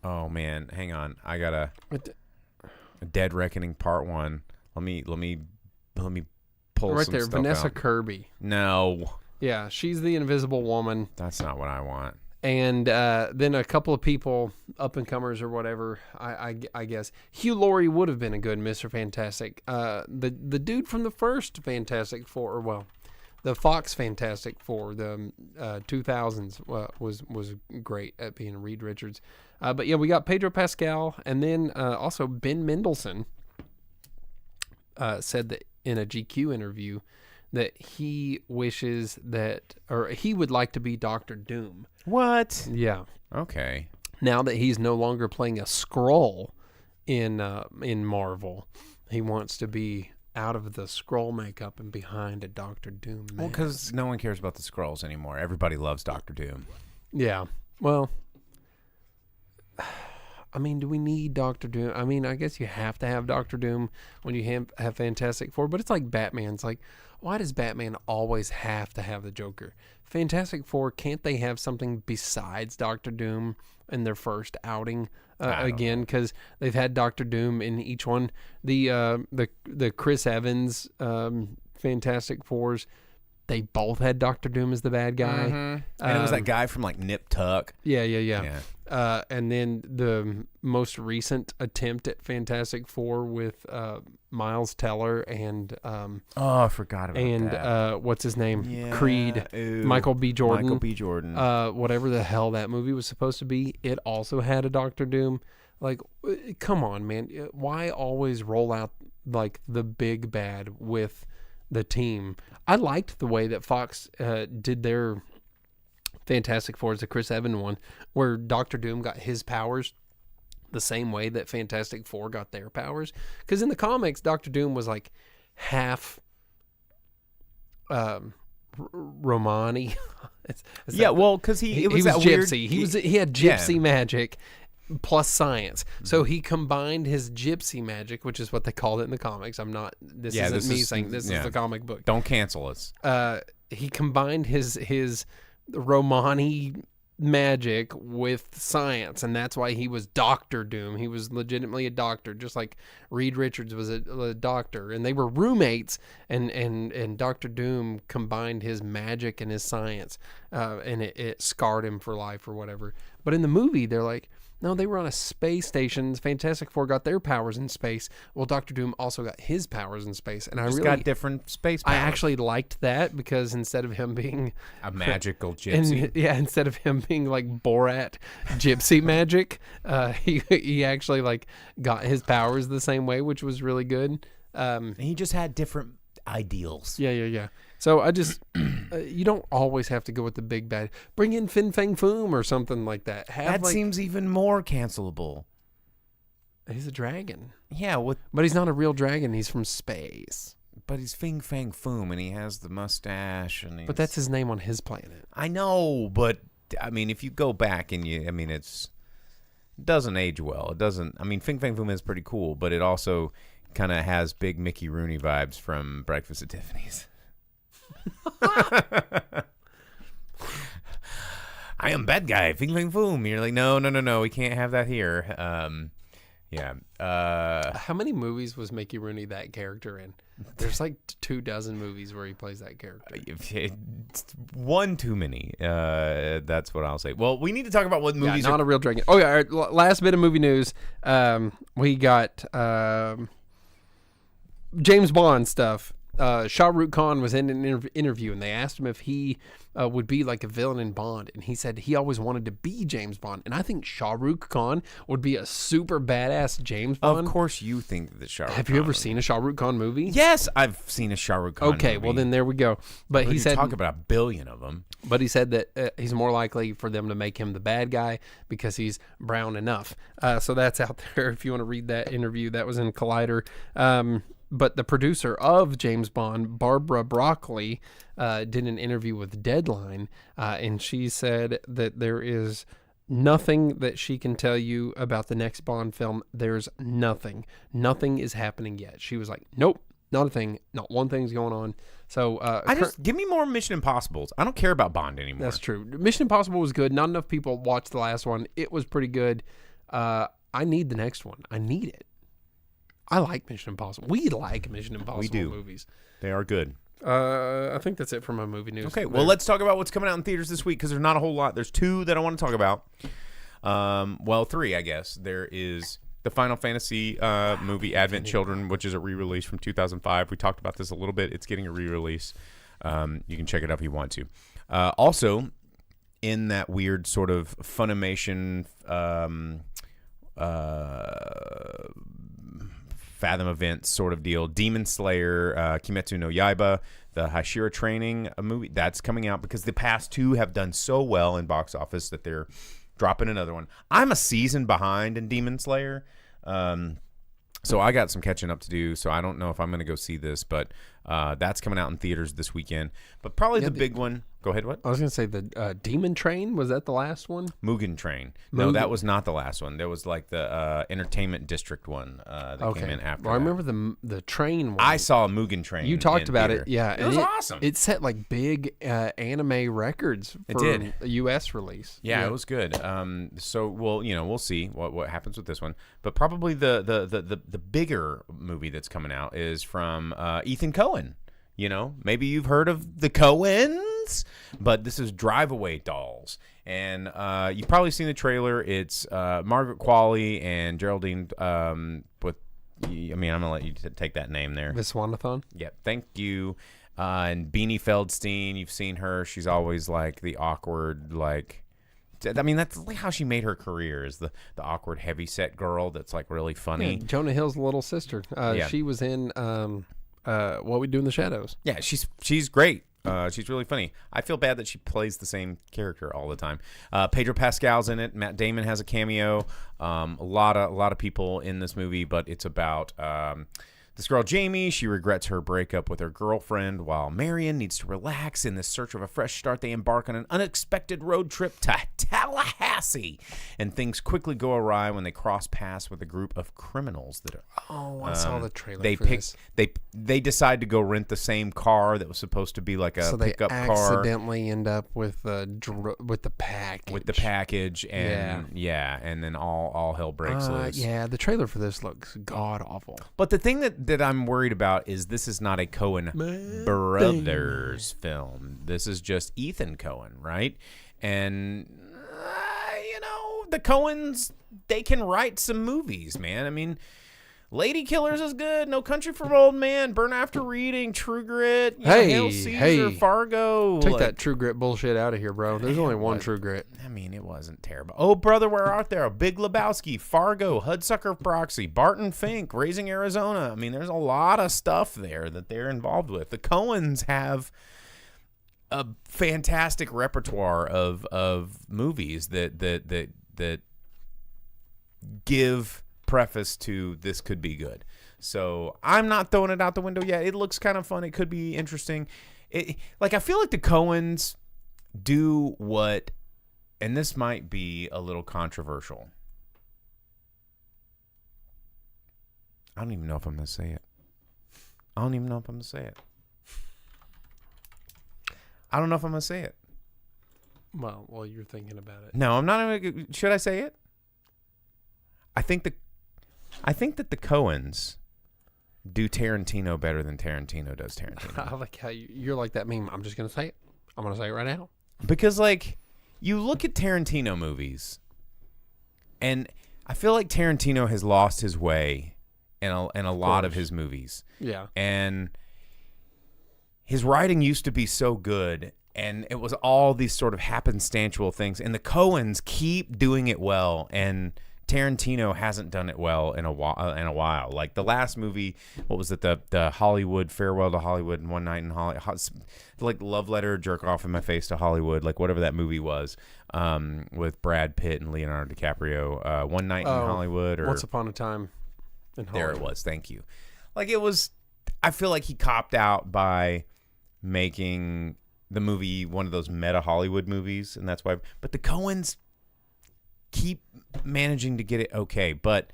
Oh man, hang on. I got a Dead Reckoning Part 1. Let me pull right some there, stuff Vanessa out. Kirby. No, Yeah, she's the Invisible Woman. that's not what I want. And then a couple of people, up and comers or whatever. I guess Hugh Laurie would have been a good Mr. Fantastic. The dude from the first Fantastic Four, or well, the Fox Fantastic Four, the 2000s was great at being Reed Richards. But yeah, we got Pedro Pascal, and then also Ben Mendelsohn said that in a GQ interview that he wishes that, or he would like to be Doctor Doom. What? Yeah. Okay. Now that he's no longer playing a Skrull in Marvel, he wants to be out of the Skrull makeup and behind a Doctor Doom mask. Well, because no one cares about the Skrulls anymore. Everybody loves Doctor Doom. Yeah. Well, I mean, do we need Doctor Doom? I mean, I guess you have to have Doctor Doom when you have Fantastic Four, but it's like Batman's like, why does Batman always have to have the Joker? Fantastic Four, can't they have something besides Doctor Doom in their first outing again? Because they've had Doctor Doom in each one. The Chris Evans Fantastic Fours, they both had Doctor Doom as the bad guy. Mm-hmm. And it was that guy from like Nip Tuck. Yeah. And then the most recent attempt at Fantastic Four with Miles Teller and Oh, I forgot about that. What's his name? Yeah. Creed. Ooh. Michael B. Jordan. Michael B. Jordan. Whatever the hell that movie was supposed to be, it also had a Doctor Doom. Like, come on, man. Why always roll out like the big bad with the team? I liked the way that Fox did their Fantastic Four, the Chris Evans one, where Doctor Doom got his powers the same way that Fantastic Four got their powers. Because in the comics, Doctor Doom was like half Romani. Yeah, well, because he was that gypsy. weird, He had gypsy magic plus science. So he combined his gypsy magic, which is what they called it in the comics. This isn't me saying this is the comic book. Don't cancel us. He combined his Romani magic with science, and that's why he was Doctor Doom. He was legitimately a doctor, just like Reed Richards was a doctor, and they were roommates. And Doctor Doom combined his magic and his science, and it scarred him for life or whatever. But in the movie, they're like, no, they were on a space station. Fantastic Four got their powers in space. Well, Doctor Doom also got his powers in space, and I really got different space powers. I actually liked that because instead of him being a magical gypsy, instead of him being like Borat gypsy magic, he actually like got his powers the same way, which was really good. he just had different ideals. Yeah. So I just, you don't always have to go with the big bad. Bring in Fin Fang Foom or something like that. That seems even more cancelable. He's a dragon. Yeah, but he's not a real dragon. He's from space. But he's Fin Fang Foom, and he has the mustache. But that's his name on his planet. I know, but I mean, if you go back and it doesn't age well. It doesn't. I mean, Fin Fang Foom is pretty cool, but it also kind of has big Mickey Rooney vibes from Breakfast at Tiffany's. I am bad guy, Fin Fang Foom. You're like, no, we can't have that here. Yeah. How many movies was Mickey Rooney that character in? There's like 24 movies where he plays that character. It's one too many. That's what I'll say. Well, we need to talk about what movies. Not a real dragon. Oh yeah. All right, last bit of movie news. We got James Bond stuff. Shah Rukh Khan was in an interview, and they asked him if he would be like a villain in Bond, and he said he always wanted to be James Bond. And I think Shah Rukh Khan would be a super badass James Bond. Of course, you think that Shah Rukh Khan. Have you ever seen a Shah Rukh Khan movie? Yes, I've seen a Shah Rukh Khan movie. Okay, well then there we go. But he said talk about 1 billion of them. But he said that he's more likely for them to make him the bad guy because he's brown enough. So that's out there if you want to read that interview. That was in Collider. But the producer of James Bond, Barbara Broccoli, did an interview with Deadline, and she said that there is nothing that she can tell you about the next Bond film. There's nothing. Nothing is happening yet. She was like, nope, Not a thing. Not one thing's going on. So give me more Mission Impossibles. I don't care about Bond anymore. That's true. Mission Impossible was good. Not enough people watched the last one. It was pretty good. I need the next one. I need it. I like Mission Impossible. We like Mission Impossible movies. They are good. I think that's it for my movie news. Okay, well, let's talk about what's coming out in theaters this week because there's not a whole lot. There's 2 that I want to talk about. 3, I guess. There is the Final Fantasy movie Advent Children, which is a re-release from 2005. We talked about this a little bit. It's getting a re-release. You can check it out if you want to. Also, in that weird sort of Funimation Fathom events sort of deal, Demon Slayer, Kimetsu no Yaiba, the Hashira Training movie, that's coming out because the past 2 have done so well in box office that they're dropping another one. I'm a season behind in Demon Slayer, so I got some catching up to do, so I don't know if I'm going to go see this, but that's coming out in theaters this weekend. But probably the big one. Go ahead, what? I was going to say the Demon Train. Was that the last one? Mugen Train. No, that was not the last one. There was like the Entertainment District one that came in after. Well, I remember the train one. I saw Mugen Train. You talked about theater. it, yeah. It was awesome. It set like big anime records for a U.S. release. Yeah, it was good. So we'll see what happens with this one. But probably the bigger movie that's coming out is from Ethan Coen. Maybe you've heard of the Coens, but this is Drive Away Dolls. And you've probably seen the trailer. It's Margaret Qualley and Geraldine I'm going to let you take that name there. Viswanathan? Yeah, thank you. And Beanie Feldstein, you've seen her. She's always like the awkward, that's like how she made her career, is the awkward heavyset girl that's like really funny. Yeah, Jonah Hill's little sister. She was in What We Do in the Shadows. Yeah, she's great. She's really funny. I feel bad that she plays the same character all the time. Pedro Pascal's in it. Matt Damon has a cameo. A lot of people in this movie, but it's about this girl Jamie. She regrets her breakup with her girlfriend, while Marion needs to relax. In the search of a fresh start, they embark on an unexpected road trip to Tallahassee, and things quickly go awry when they cross paths with a group of criminals that are. I saw the trailer. They decide to go rent the same car that was supposed to be like a pickup car. So they accidentally end up with the package. With the package, and and then all hell breaks loose. Yeah, the trailer for this looks god awful. But the thing that I'm worried about is this is not a Coen brothers film. This is just Ethan Coen, right? And the Coens, they can write some movies, man. I mean, Lady Killers is good. No Country for Old Men, Burn After Reading, True Grit, Hail Caesar, Fargo. Take that True Grit bullshit out of here, bro. There's only one True Grit. I mean, it wasn't terrible. Oh, Brother, Where Art Thou? Big Lebowski, Fargo, Hudsucker Proxy, Barton Fink, Raising Arizona. I mean, there's a lot of stuff there that they're involved with. The Coens have a fantastic repertoire of movies that give preface to this could be good. So I'm not throwing it out the window yet. It looks kind of fun. It could be interesting. I feel like the Coens do what, and this might be a little controversial. I don't even know if I'm going to say it. I don't know if I'm going to say it. Well, you're thinking about it. No, I'm not. Should I say it? I think that the Coens do Tarantino better than Tarantino does Tarantino. I like how you're like that meme. I'm just going to say it. I'm going to say it right now. Because, you look at Tarantino movies, and I feel like Tarantino has lost his way in a lot of his movies. Yeah. And his writing used to be so good, and it was all these sort of happenstantial things. And the Coens keep doing it well, and Tarantino hasn't done it well in a while. Like the last movie, what was it? The Hollywood Farewell to Hollywood and One Night in Hollywood, like Love Letter, Jerk Off in My Face to Hollywood, like whatever that movie was, with Brad Pitt and Leonardo DiCaprio. One Night in Hollywood, or Once Upon a Time in Hollywood. There it was. Thank you. It was. I feel like he copped out by making the movie one of those meta Hollywood movies, and that's why. But the Coens keep managing to get it okay, but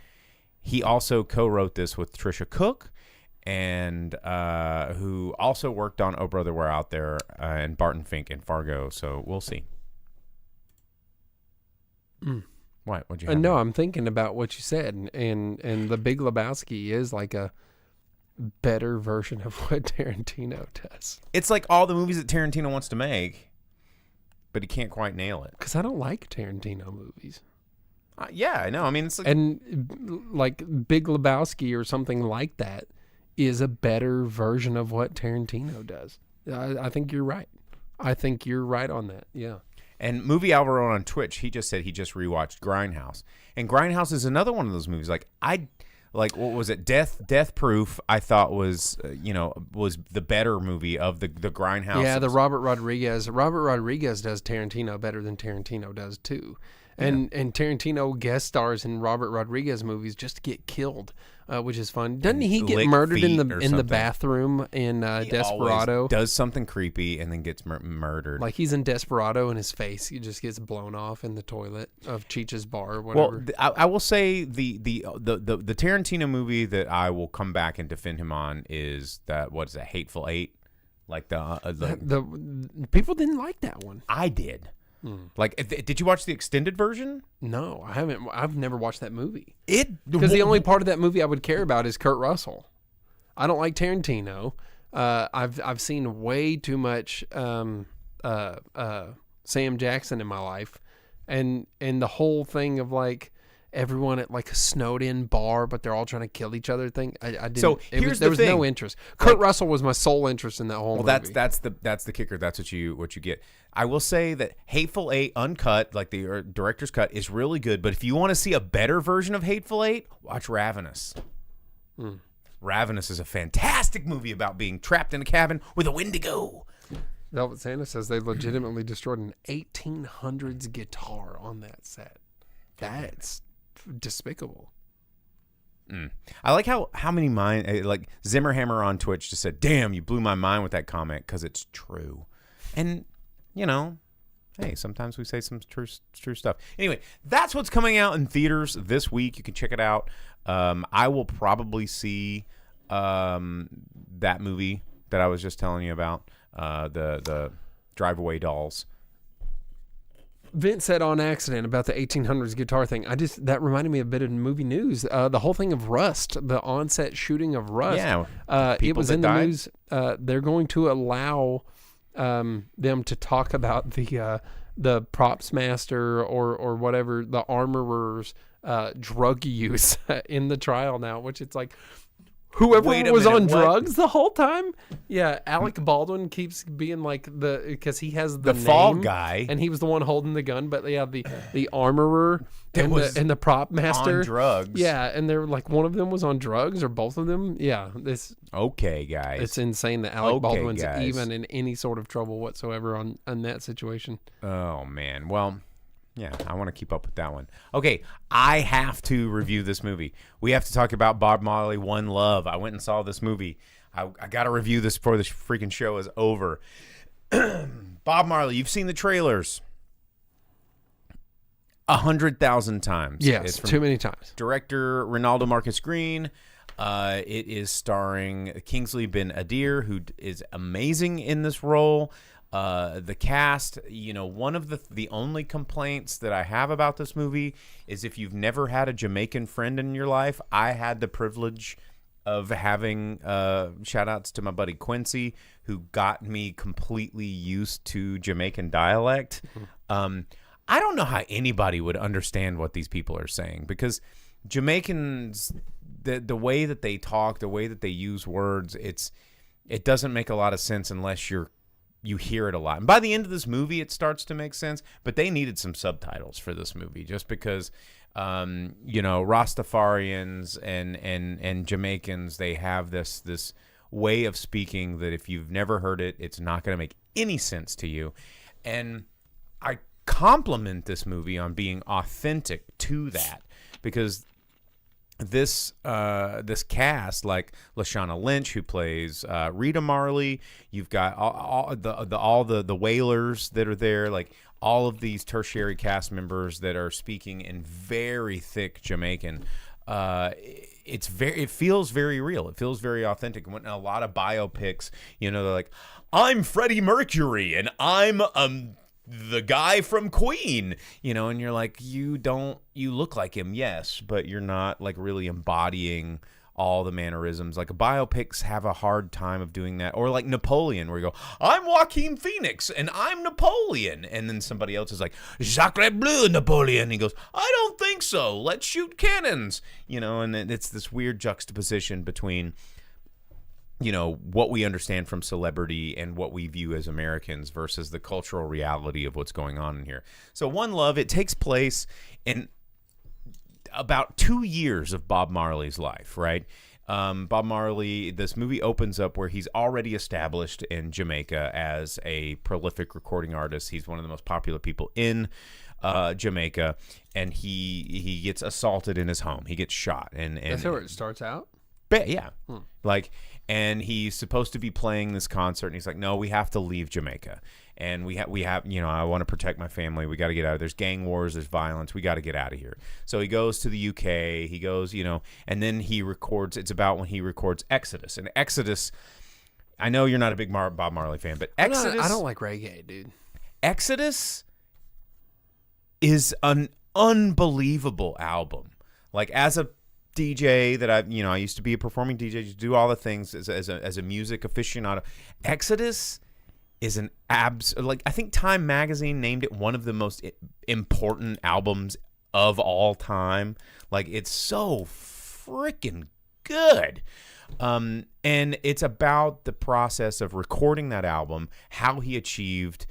he also co-wrote this with Trisha Cook, and who also worked on Oh Brother, We're Out There and Barton Fink and Fargo. So we'll see. What? What'd you have? No, I'm thinking about what you said, and The Big Lebowski is like a better version of what Tarantino does. It's like all the movies that Tarantino wants to make, but he can't quite nail it. Because I don't like Tarantino movies. Yeah, I know. I mean, it's like, And like Big Lebowski or something like that is a better version of what Tarantino does. I think you're right. I think you're right on that. Yeah. and Movie Alvaro on Twitch, he just said he just rewatched Grindhouse, and Grindhouse is another one of those movies. Like what was it? Death Proof. I thought was was the better movie of the Grindhouse. Yeah, the Robert Rodriguez. Robert Rodriguez does Tarantino better than Tarantino does too. And Tarantino guest stars in Robert Rodriguez movies just to get killed, which is fun. Doesn't he get murdered in the bathroom in Desperado? Does something creepy and then gets murdered. Like he's in Desperado and his face he just gets blown off in the toilet of Cheech's bar or whatever. Well, I will say the Tarantino movie that I will come back and defend him on is that Hateful Eight. Like the people didn't like that one. I did. Like, did you watch the extended version? No, I haven't. I've never watched that movie. Because the only part of that movie I would care about is Kurt Russell. I don't like Tarantino. I've seen way too much Sam Jackson in my life, and the whole thing of like everyone at like a snowed in bar, but they're all trying to kill each other thing. I didn't. So there was no interest. Kurt Russell was my sole interest in that whole movie. Well, that's the kicker. That's what you get. I will say that Hateful Eight uncut, like the director's cut, is really good. But if you want to see a better version of Hateful Eight, watch Ravenous. Ravenous is a fantastic movie about being trapped in a cabin with a Wendigo. Velvet Santa says they legitimately destroyed an 1800s guitar on that set. That's despicable. I like how many like Zimmerhammer on Twitch just said, "Damn, you blew my mind with that comment," because it's true. And hey, sometimes we say some true stuff. Anyway, that's what's coming out in theaters this week. You can check it out. I will probably see that movie that I was just telling you about, the Drive Away Dolls. Vince said on accident about the 1800s guitar thing. That reminded me a bit of movie news. The whole thing of Rust, the on-set shooting of Rust. Yeah, it was in the news. They're going to allow them to talk about the props master or whatever, the armorer's drug use in the trial now, which it's like whoever was on drugs the whole time. Yeah, Alec Baldwin keeps being like because he has the name, fall guy, and he was the one holding the gun. But yeah, the armorer and the prop master on drugs. Yeah, and they're like one of them was on drugs or both of them. Yeah, okay, guys, it's insane that Alec Baldwin's even in any sort of trouble whatsoever on that situation. Oh man, well. Yeah, I want to keep up with that one. Okay, I have to review this movie. We have to talk about Bob Marley, One Love. I went and saw this movie. I got to review this before this freaking show is over. Bob Marley, you've seen the trailers 100,000 times. Yes, too many times. Director Ronaldo Marcus Green. It is starring Kingsley Ben Adir, who is amazing in this role. The cast, one of the only complaints that I have about this movie is if you've never had a Jamaican friend in your life. I had the privilege of having shout outs to my buddy Quincy, who got me completely used to Jamaican dialect. I don't know how anybody would understand what these people are saying, because Jamaicans, the way that they talk, the way that they use words, it doesn't make a lot of sense unless you hear it a lot. And by the end of this movie, it starts to make sense, but they needed some subtitles for this movie just because, Rastafarians and Jamaicans, they have this way of speaking that if you've never heard it, it's not going to make any sense to you. And I compliment this movie on being authentic to that, because this cast, like Lashana Lynch, who plays Rita Marley, you've got all the Wailers that are there, like all of these tertiary cast members that are speaking in very thick Jamaican. It it feels very real. It feels very authentic. When a lot of biopics, they're like, I'm Freddie Mercury and I'm the guy from Queen, and you're like, you look like him, yes, but you're not like really embodying all the mannerisms. Like biopics have a hard time of doing that. Or like Napoleon, where you go, I'm Joaquin Phoenix and I'm Napoleon. And then somebody else is like, Sacre bleu, Napoleon. And he goes, I don't think so. Let's shoot cannons. And it's this weird juxtaposition between, what we understand from celebrity and what we view as Americans versus the cultural reality of what's going on in here. So One Love, it takes place in about 2 years of Bob Marley's life, right? Bob Marley, this movie opens up where he's already established in Jamaica as a prolific recording artist. He's one of the most popular people in Jamaica, and he gets assaulted in his home. He gets shot. And that's where it starts out? Yeah. And he's supposed to be playing this concert, and he's like, no, we have to leave Jamaica. And we have, I want to protect my family. We got to get out of There's gang wars. There's violence. We got to get out of here. So he goes to the UK. He goes, and then he records. It's about when he records Exodus. And Exodus, I know you're not a big Bob Marley fan, but Exodus. I don't like reggae, dude. Exodus is an unbelievable album. Like, as a DJ that I used to be a performing DJ, used to do all the things as a music aficionado. Exodus is an I think Time Magazine named it one of the most important albums of all time. Like, it's so freaking good. And it's about the process of recording that album, how he achieved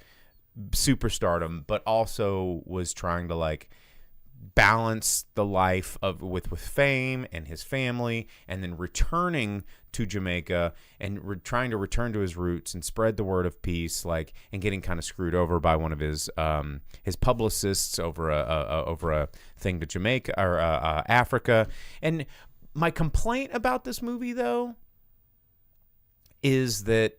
superstardom, but also was trying to like balance the life with fame and his family, and then returning to Jamaica and trying to return to his roots and spread the word of peace, and getting kind of screwed over by one of his publicists over a thing to Jamaica or Africa. And my complaint about this movie, though, is that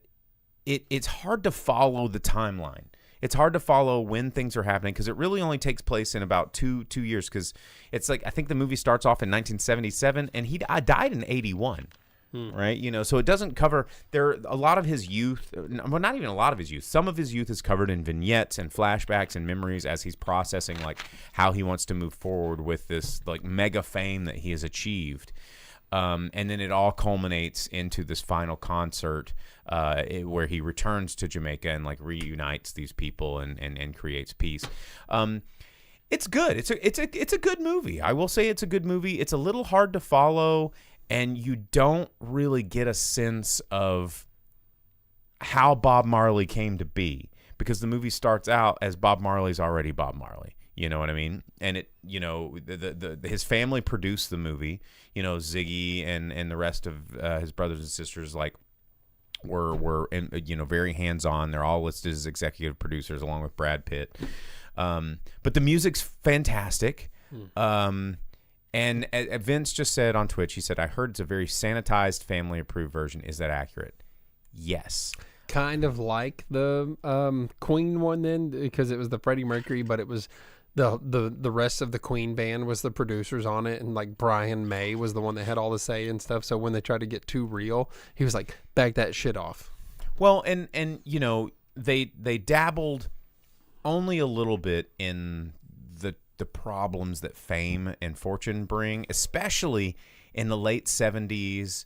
it's hard to follow the timeline. It's hard to follow when things are happening because it really only takes place in about two years. Because it's like, I think the movie starts off in 1977 and he died in 81, right? So it doesn't cover a lot of his youth. Well, not even a lot of his youth. Some of his youth is covered in vignettes and flashbacks and memories as he's processing like how he wants to move forward with this like mega fame that he has achieved. And then it all culminates into this final concert where he returns to Jamaica and like reunites these people and creates peace. It's good. It's a good movie. I will say it's a good movie. It's a little hard to follow, and you don't really get a sense of how Bob Marley came to be, because the movie starts out as Bob Marley's already Bob Marley. You know what I mean? And it, his family produced the movie. Ziggy and the rest of his brothers and sisters were very hands on. They're all listed as executive producers along with Brad Pitt. But the music's fantastic. And Vince just said on Twitch, he said, I heard it's a very sanitized, family approved version. Is that accurate? Yes. Kind of like the Queen one then, because it was the Freddie Mercury, but it was the rest of the Queen band was the producers on it, and like Brian May was the one that had all the say and stuff. So when they tried to get too real, he was like, back that shit off. Well, and they dabbled only a little bit in the problems that fame and fortune bring, especially in the late 70s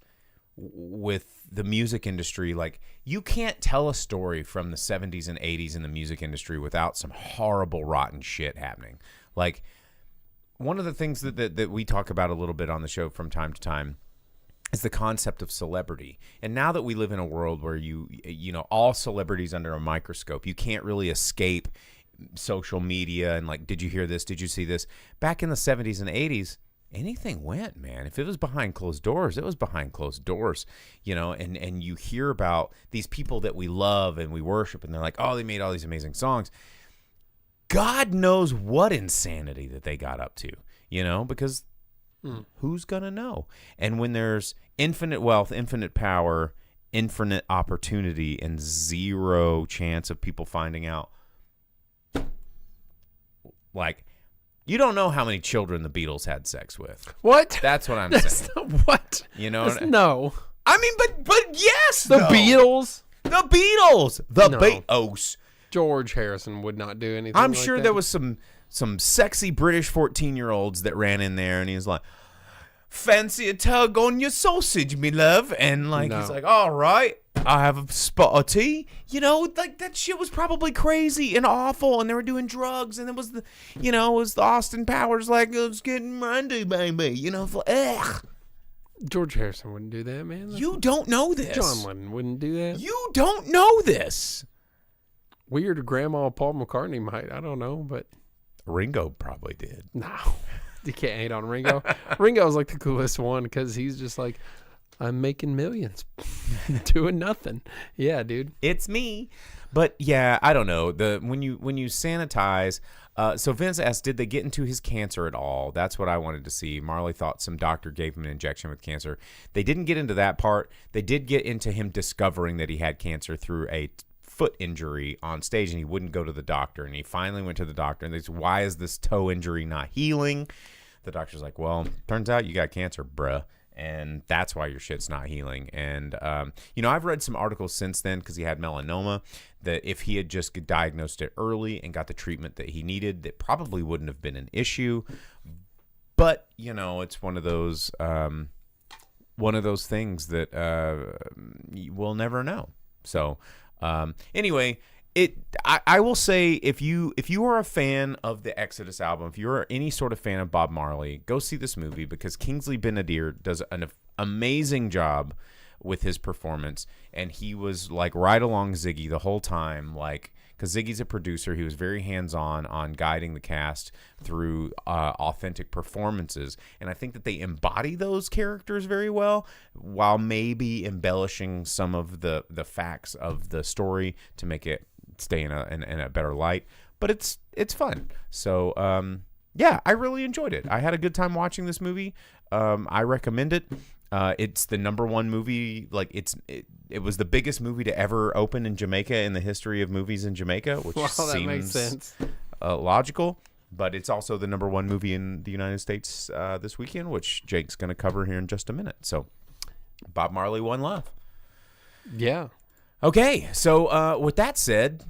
with the music industry. Like, you can't tell a story from the 70s and 80s in the music industry without some horrible, rotten shit happening. Like, one of the things that we talk about a little bit on the show from time to time is the concept of celebrity. And now that we live in a world where all celebrities under a microscope, you can't really escape social media and like, did you hear this? Did you see this? Back in the 70s and 80s, anything went, man. If it was behind closed doors, it was behind closed doors, and you hear about these people that we love and we worship, and they're like, oh, they made all these amazing songs. God knows what insanity that they got up to, because who's going to know? And when there's infinite wealth, infinite power, infinite opportunity, and zero chance of people finding out, like, You don't know how many children the Beatles had sex with. What? That's what I'm That's saying. what? You know? No. I mean, but yes, The though. Beatles. The Beatles. The No. Beatles. George Harrison would not do anything. I'm like sure that. there was some sexy British 14-year-olds that ran in there, and he's like, "Fancy a tug on your sausage, me love?" And like No. he's like, "All right, I have a spot of tea." You know, like that shit was probably crazy and awful, and they were doing drugs, and it was it was the Austin Powers like, "It's getting Monday, baby." You know, ugh. George Harrison wouldn't do that, man. You don't know this. John Lennon wouldn't do that. You don't know this. Weird grandma Paul McCartney might. I don't know, but Ringo probably did. no. You can't hate on Ringo. Ringo's like the coolest one because he's just like, I'm making millions doing nothing. Yeah, dude. It's me. But yeah, I don't know. When you sanitize, so Vince asked, did they get into his cancer at all? That's what I wanted to see. Marley thought some doctor gave him an injection with cancer. They didn't get into that part. They did get into him discovering that he had cancer through a foot injury on stage, and he wouldn't go to the doctor. And he finally went to the doctor, and they said, "Why is this toe injury not healing?" The doctor's like, "Well, turns out you got cancer, bruh. And that's why your shit's not healing." And, I've read some articles since then because he had melanoma that if he had just diagnosed it early and got the treatment that he needed, that probably wouldn't have been an issue. But, it's one of those things that we'll never know. So, anyway, I will say if you are a fan of the Exodus album, if you're any sort of fan of Bob Marley, go see this movie because Kingsley Ben-Adir does an amazing job with his performance, and he was like right along Ziggy the whole time, like because Ziggy's a producer. He was very hands-on on guiding the cast through authentic performances, and I think that they embody those characters very well, while maybe embellishing some of the facts of the story to make it stay in a better light. But it's fun. So yeah, I really enjoyed it. I had a good time watching this movie. I recommend it. It's the #1 movie. Like it was the biggest movie to ever open in Jamaica in the history of movies in Jamaica, which That makes sense. Logical. But it's also the #1 movie in the United States this weekend, which Jake's going to cover here in just a minute. So, Bob Marley, One Love. Yeah. Okay, so with that said,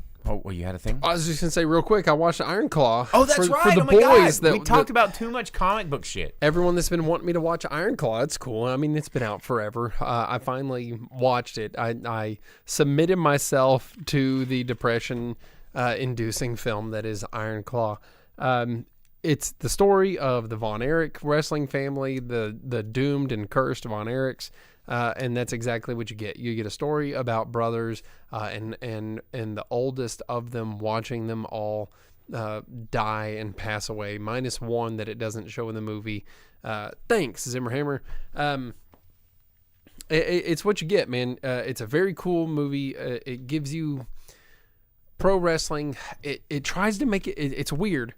you had a thing? I was just going to say real quick, I watched Iron Claw. Oh, that's for right. the Oh, my boys God. We talked about too much comic book shit. Everyone that's been wanting me to watch Iron Claw, it's cool. I mean, it's been out forever. I finally watched it. I submitted myself to the depression-inducing film that is Iron Claw. It's the story of the Von Erich wrestling family, the doomed and cursed Von Erichs. And that's exactly what you get. You get a story about brothers and the oldest of them watching them all die and pass away, minus one that it doesn't show in the movie. Thanks, Zimmerhammer. It's what you get, man. It's a very cool movie. It gives you pro wrestling. It tries to make it. It's weird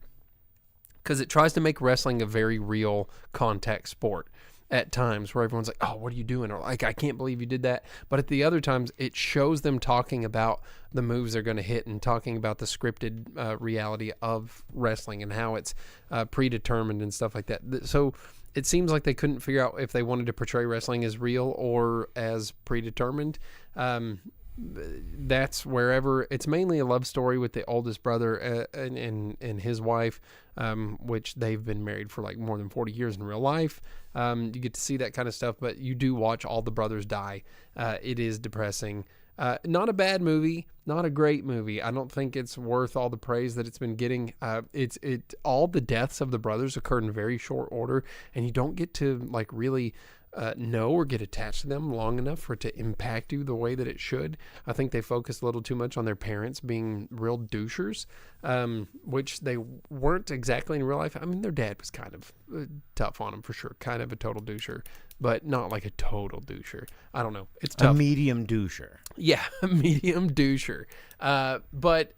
because it tries to make wrestling a very real contact sport at times, where everyone's like, "Oh, what are you doing?" Or like, "I can't believe you did that." But at the other times, it shows them talking about the moves they're going to hit and talking about the scripted reality of wrestling and how it's predetermined and stuff like that. So it seems like they couldn't figure out if they wanted to portray wrestling as real or as predetermined. That's wherever. It's mainly a love story with the oldest brother and his wife, which they've been married for like more than 40 years in real life. You get to see that kind of stuff, but you do watch all the brothers die. It is depressing. Not a bad movie, not a great movie. I don't think it's worth all the praise that it's been getting. All the deaths of the brothers occurred in very short order, and you don't get to like really know or get attached to them long enough for it to impact you the way that it should. I think they focused a little too much on their parents being real douchers, which they weren't exactly in real life. I mean, their dad was kind of tough on them for sure, kind of a total doucher, but not like a total doucher. I don't know. It's tough. A medium doucher. Yeah, a medium doucher. But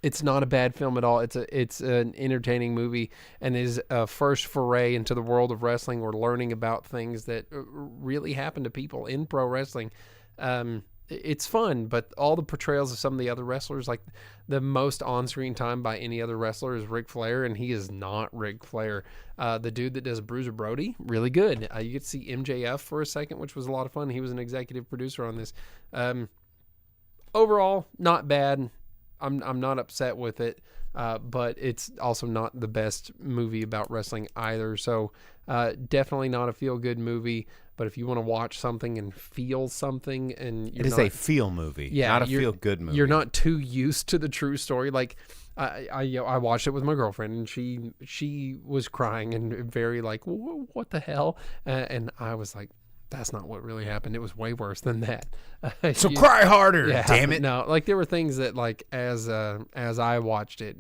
it's not a bad film at all. It's an entertaining movie and is a first foray into the world of wrestling. We're learning about things that really happen to people in pro wrestling. it's fun, but all the portrayals of some of the other wrestlers, like the most on-screen time by any other wrestler is Ric Flair, and he is not Ric Flair. The dude that does Bruiser Brody, really good. You get to see MJF for a second, which was a lot of fun. He was an executive producer on this. Overall, not bad. I'm not upset with it, but it's also not the best movie about wrestling either. So definitely not a feel-good movie. But if you want to watch something and feel something, and it is a feel movie, not a feel-good movie. You're not too used to the true story. Like I watched it with my girlfriend, and she was crying and very like, what the hell? And I was like, that's not what really happened. It was way worse than that. So cry harder, yeah, damn it. No, like there were things that like as I watched it,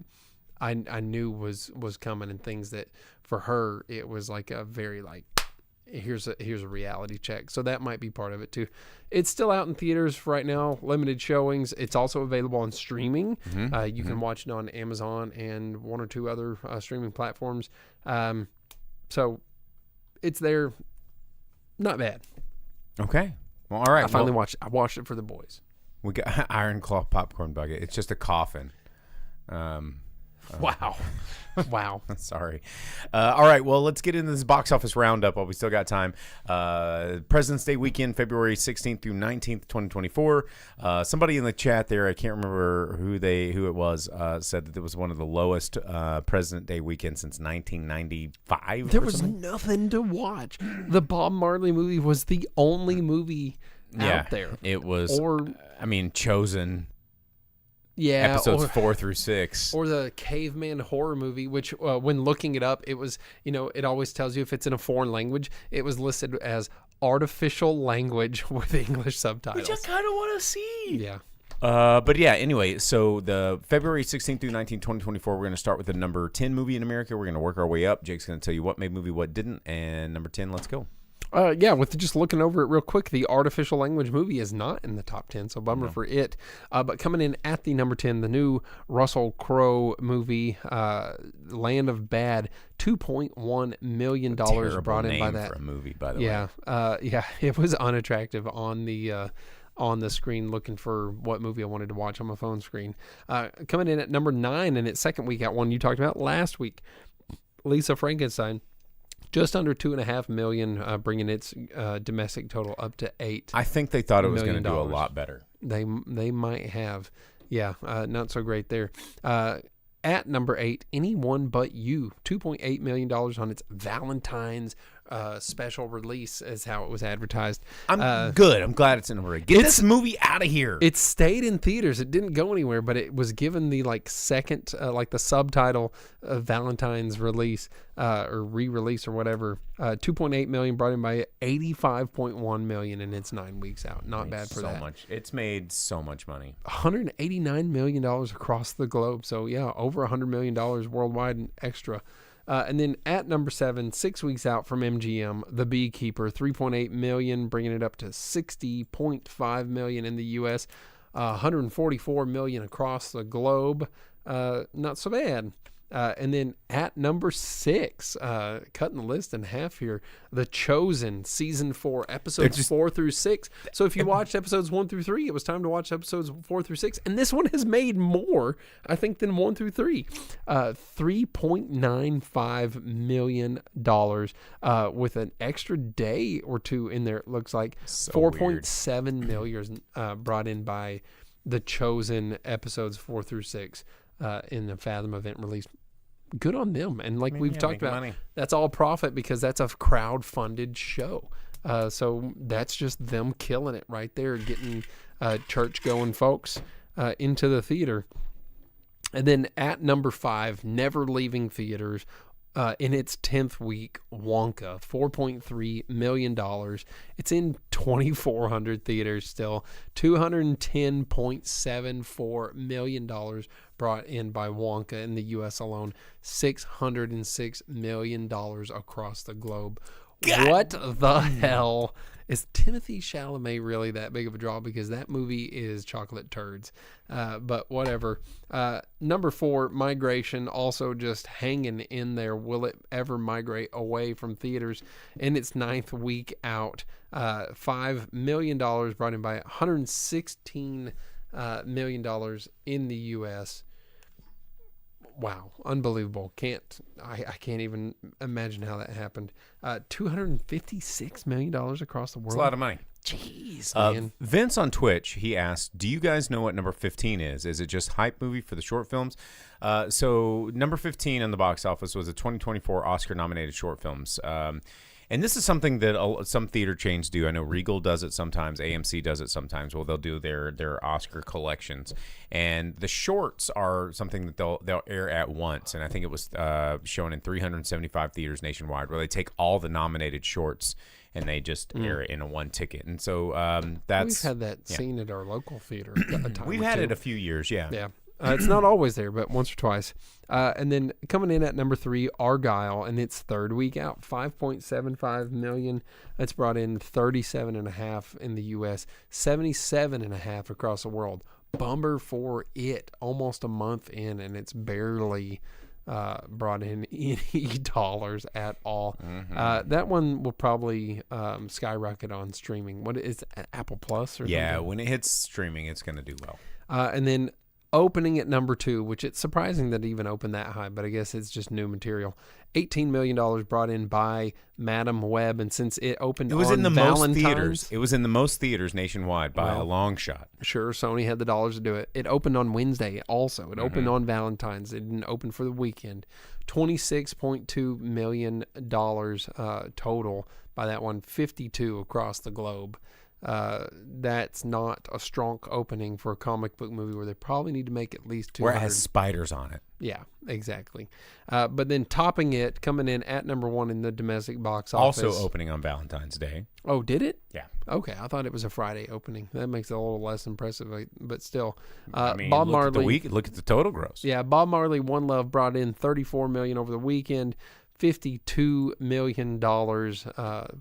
I knew was coming, and things that for her it was like a very like, here's a reality check. So that might be part of it too. It's still out in theaters right now, limited showings. It's also available on streaming. You can watch it on Amazon and one or two other streaming platforms. So it's there. Not bad. Okay. Well, all right. I watched it for the boys. We got Iron Claw popcorn bucket. It's just a coffin. Wow. Wow. Sorry. All right. Well, let's get into this box office roundup while we still got time. President's Day weekend, February 16th through 19th, 2024. Somebody in the chat there, I can't remember who it was, said that it was one of the lowest President Day weekends since 1995. There was nothing to watch. The Bob Marley movie was the only movie out there. It was, Chosen. Yeah, episodes 4 through 6, or the caveman horror movie, which when looking it up, it was, it always tells you if it's in a foreign language. It was listed as artificial language with English subtitles, which I kind of want to see. Yeah. But yeah, anyway, so the February 16th through 19th, 2024, we're going to start with the number 10 movie in America. We're going to work our way up. Jake's going to tell you what made movie, what didn't, and number 10, let's go. With just looking over it real quick, the artificial language movie is not in the top 10, so bummer for it. But coming in at the number 10, the new Russell Crowe movie, Land of Bad, $2.1 million brought in by that. For a movie, by the way. It was unattractive on the screen, looking for what movie I wanted to watch on my phone screen. Coming in at number 9 in its second week, at one you talked about last week, Lisa Frankenstein. Just under $2.5 million, bringing its domestic total up to $8. I think they thought it was going to do a lot better. They might have. Yeah, not so great there. At number 8, Anyone But You, $2.8 million on its Valentine's special release, is how it was advertised. I'm good. I'm glad it's in order. Get this movie out of here. It stayed in theaters. It didn't go anywhere, but it was given the second, the subtitle of Valentine's release or re-release or whatever. $2.8 million brought in by $85.1 million in its 9 weeks out. Not bad for that. It's made so much money. $189 million across the globe. So yeah, over $100 million worldwide and extra. And then at number 7, 6 weeks out from MGM, The Beekeeper, $3.8 million, bringing it up to $60.5 million in the U.S., $144 million across the globe. Not so bad. And then at number 6, cutting the list in half here, The Chosen, Season 4, Episodes 4 through 6. So if you watched Episodes 1 through 3, it was time to watch Episodes 4 through 6. And this one has made more, I think, than 1 through 3. $3.95 million with an extra day or two in there, it looks like. So 4.7 million brought in by The Chosen, Episodes 4 through 6 in the Fathom event release. Good on them. And we've talked about, money. That's all profit because that's a crowd-funded show. So that's just them killing it right there, getting church-going folks into the theater. And then at number 5, never leaving theaters, in its 10th week, Wonka, $4.3 million. It's in 2,400 theaters still. $210.74 million brought in by Wonka in the U.S. alone. $606 million across the globe. God. What the hell Is Timothy Chalamet really that big of a draw? Because that movie is chocolate turds. But whatever. Number 4, Migration, also just hanging in there. Will it ever migrate away from theaters in its 9th week out? $5 million brought in by $116 million in the U.S. Wow, unbelievable! I can't even imagine how that happened. $256 million across the world. It's a lot of money. Jeez, man. Vince on Twitch, he asked, do you guys know what number 15 is? Is it just hype movie for the short films? So number 15 on the box office was a 2024 Oscar-nominated short films. And this is something that some theater chains do. I know Regal does it sometimes. AMC does it sometimes. Well, they'll do their Oscar collections, and the shorts are something that they'll air at once. And I think it was shown in 375 theaters nationwide, where they take all the nominated shorts and they just air it in a one ticket. And so that's we've had that scene at our local theater. A time we've or had two. it a few years. Yeah. Yeah. It's not always there, but once or twice. And then coming in at number 3, Argyle, and its 3rd week out, $5.75 million. That's brought in 37.5 in the U.S., 77.5 across the world. Bummer for it, almost a month in, and it's barely brought in any dollars at all. That one will probably skyrocket on streaming. What is it, Apple Plus or Yeah, something? when it hits streaming, it's going to do well. And then opening at number 2, which it's surprising that it even opened that high, but I guess it's just new material. $18 million brought in by Madam Web, and since it opened It was on in the Valentine's, most theaters. It was in the most theaters nationwide by a Well, long shot. Sure, Sony had the dollars to do it. It opened on Wednesday also. It opened on Valentine's. It didn't open for the weekend. $26.2 million total by that one, 52 across the globe. That's not a strong opening for a comic book movie where they probably need to make at least 200. Where it has spiders on it. Yeah, exactly. But then topping it, coming in at number 1 in the domestic box office. Also opening on Valentine's Day. Oh, did it? Yeah. Okay, I thought it was a Friday opening. That makes it a little less impressive, but still. I mean, Bob look at the Marley. week. Look at the total gross. Yeah, Bob Marley, One Love brought in $34 million over the weekend, $52 million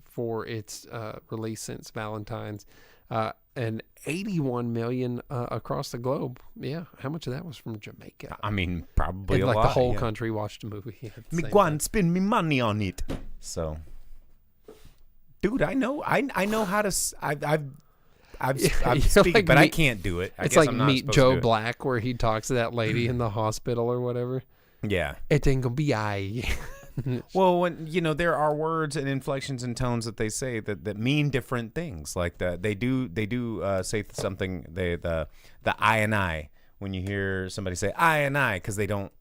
for its release since Valentine's, and $81 million across the globe. Yeah, how much of that was from Jamaica? I mean, probably And a lot. the whole yeah. country watched a movie. at the Me same go time. and spend me money on it. So, dude, I know how to. I'm You're speaking, like but I me- can't do it. I It's guess like I'm not Meet supposed to Joe do it. Black, where he talks to that lady in the hospital or whatever. Yeah. It ain't gonna be I. Well, when there are words and inflections and tones that they say that mean different things. Like they do say something. The I and I. When you hear somebody say I and I, because they don't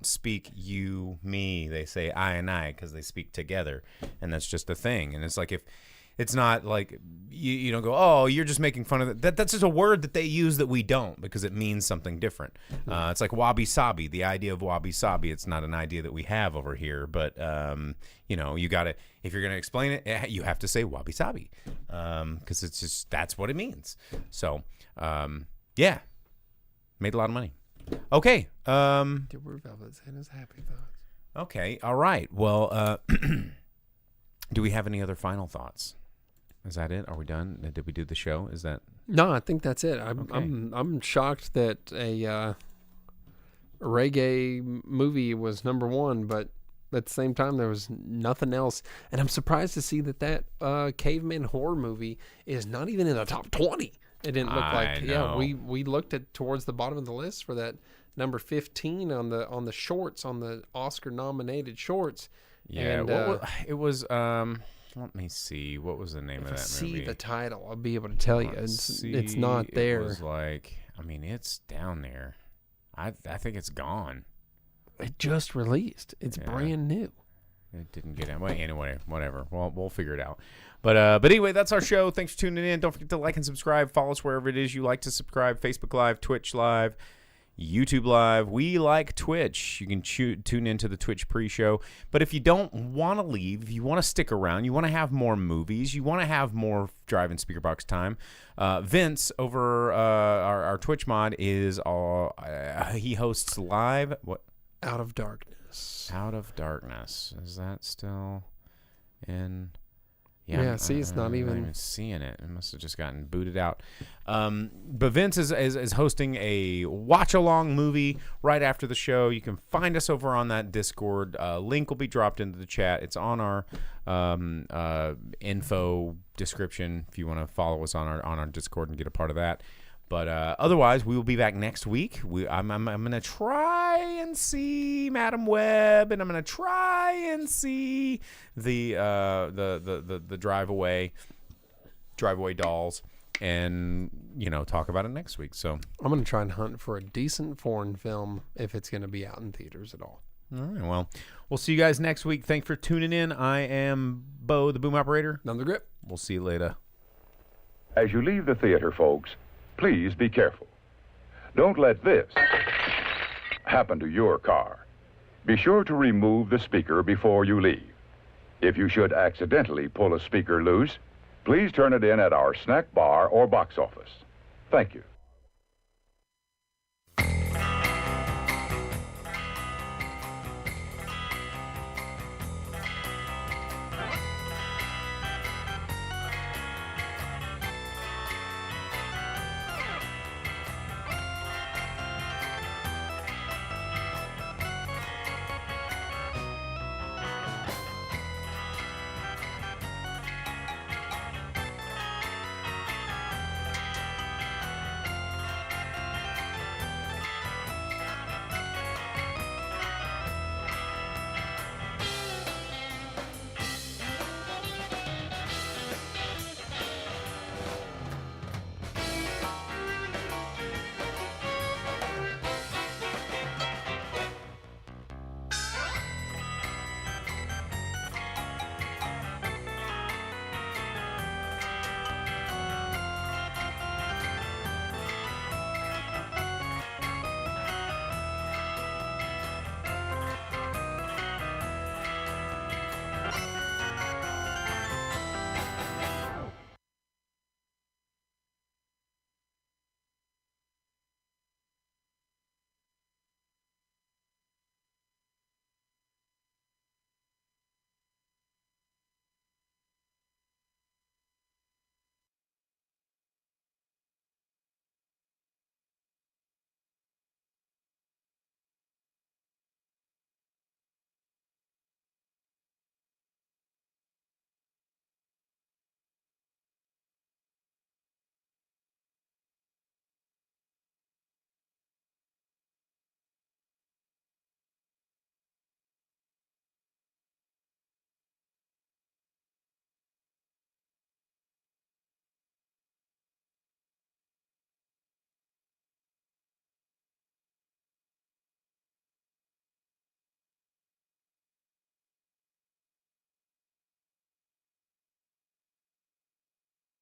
speak you me, they say I and I because they speak together, and that's just a thing. And it's like if it's not like you don't go, oh, you're just making fun of it. That's just a word that they use that we don't because it means something different. It's like wabi sabi, the idea of wabi sabi. It's not an idea that we have over here, but you got to, if you're going to explain it, you have to say wabi sabi because it's just that's what it means. So yeah, made a lot of money. Okay. Dude, we're Velvet Santa's happy thoughts. Okay. All right. Well, do we have any other final thoughts? Is that it? Are we done? Did we do the show? Is that No, I think that's it. I'm Okay. I'm shocked that a reggae movie was number 1, but at the same time there was nothing else. And I'm surprised to see that caveman horror movie is not even in the top 20. It didn't look I like. know. Yeah, we looked at towards the bottom of the list for that number 15 on the shorts, on the Oscar nominated shorts. yeah? And, It was. Let me see. What was the name if of I that see movie? the title, I'll be able to tell you. Let's It's see. not there. It was like, I mean, it's down there. I think it's gone. It just released. It's Yeah. brand new. It didn't get out. Well, anyway, whatever. We'll figure it out. But anyway, that's our show. Thanks for tuning in. Don't forget to like and subscribe. Follow us wherever it is you like to subscribe. Facebook Live, Twitch Live, YouTube Live. We like Twitch. You can tune into the Twitch pre-show. But if you don't want to leave, if you want to stick around, you want to have more movies, you want to have more Drive-In Speaker Box time, Vince over our Twitch mod is he hosts live. What? Out of Darkness. Out of Darkness. Is that still in? Yeah, see, it's not I'm even... not even seeing it. It must have just gotten booted out. But Vince is hosting a watch-along movie right after the show. You can find us over on that Discord. Link will be dropped into the chat. It's on our info description if you want to follow us on our Discord and get a part of that. But otherwise, we will be back next week. I'm going to try and see Madam Web, and I'm going to try and see the Drive-Away Dolls, and talk about it next week. So I'm going to try and hunt for a decent foreign film if it's going to be out in theaters at all. All right. Well, we'll see you guys next week. Thanks for tuning in. I am Bo, the boom operator. I'm the Grip. We'll see you later. As you leave the theater, folks, please be careful. Don't let this happen to your car. Be sure to remove the speaker before you leave. If you should accidentally pull a speaker loose, please turn it in at our snack bar or box office. Thank you.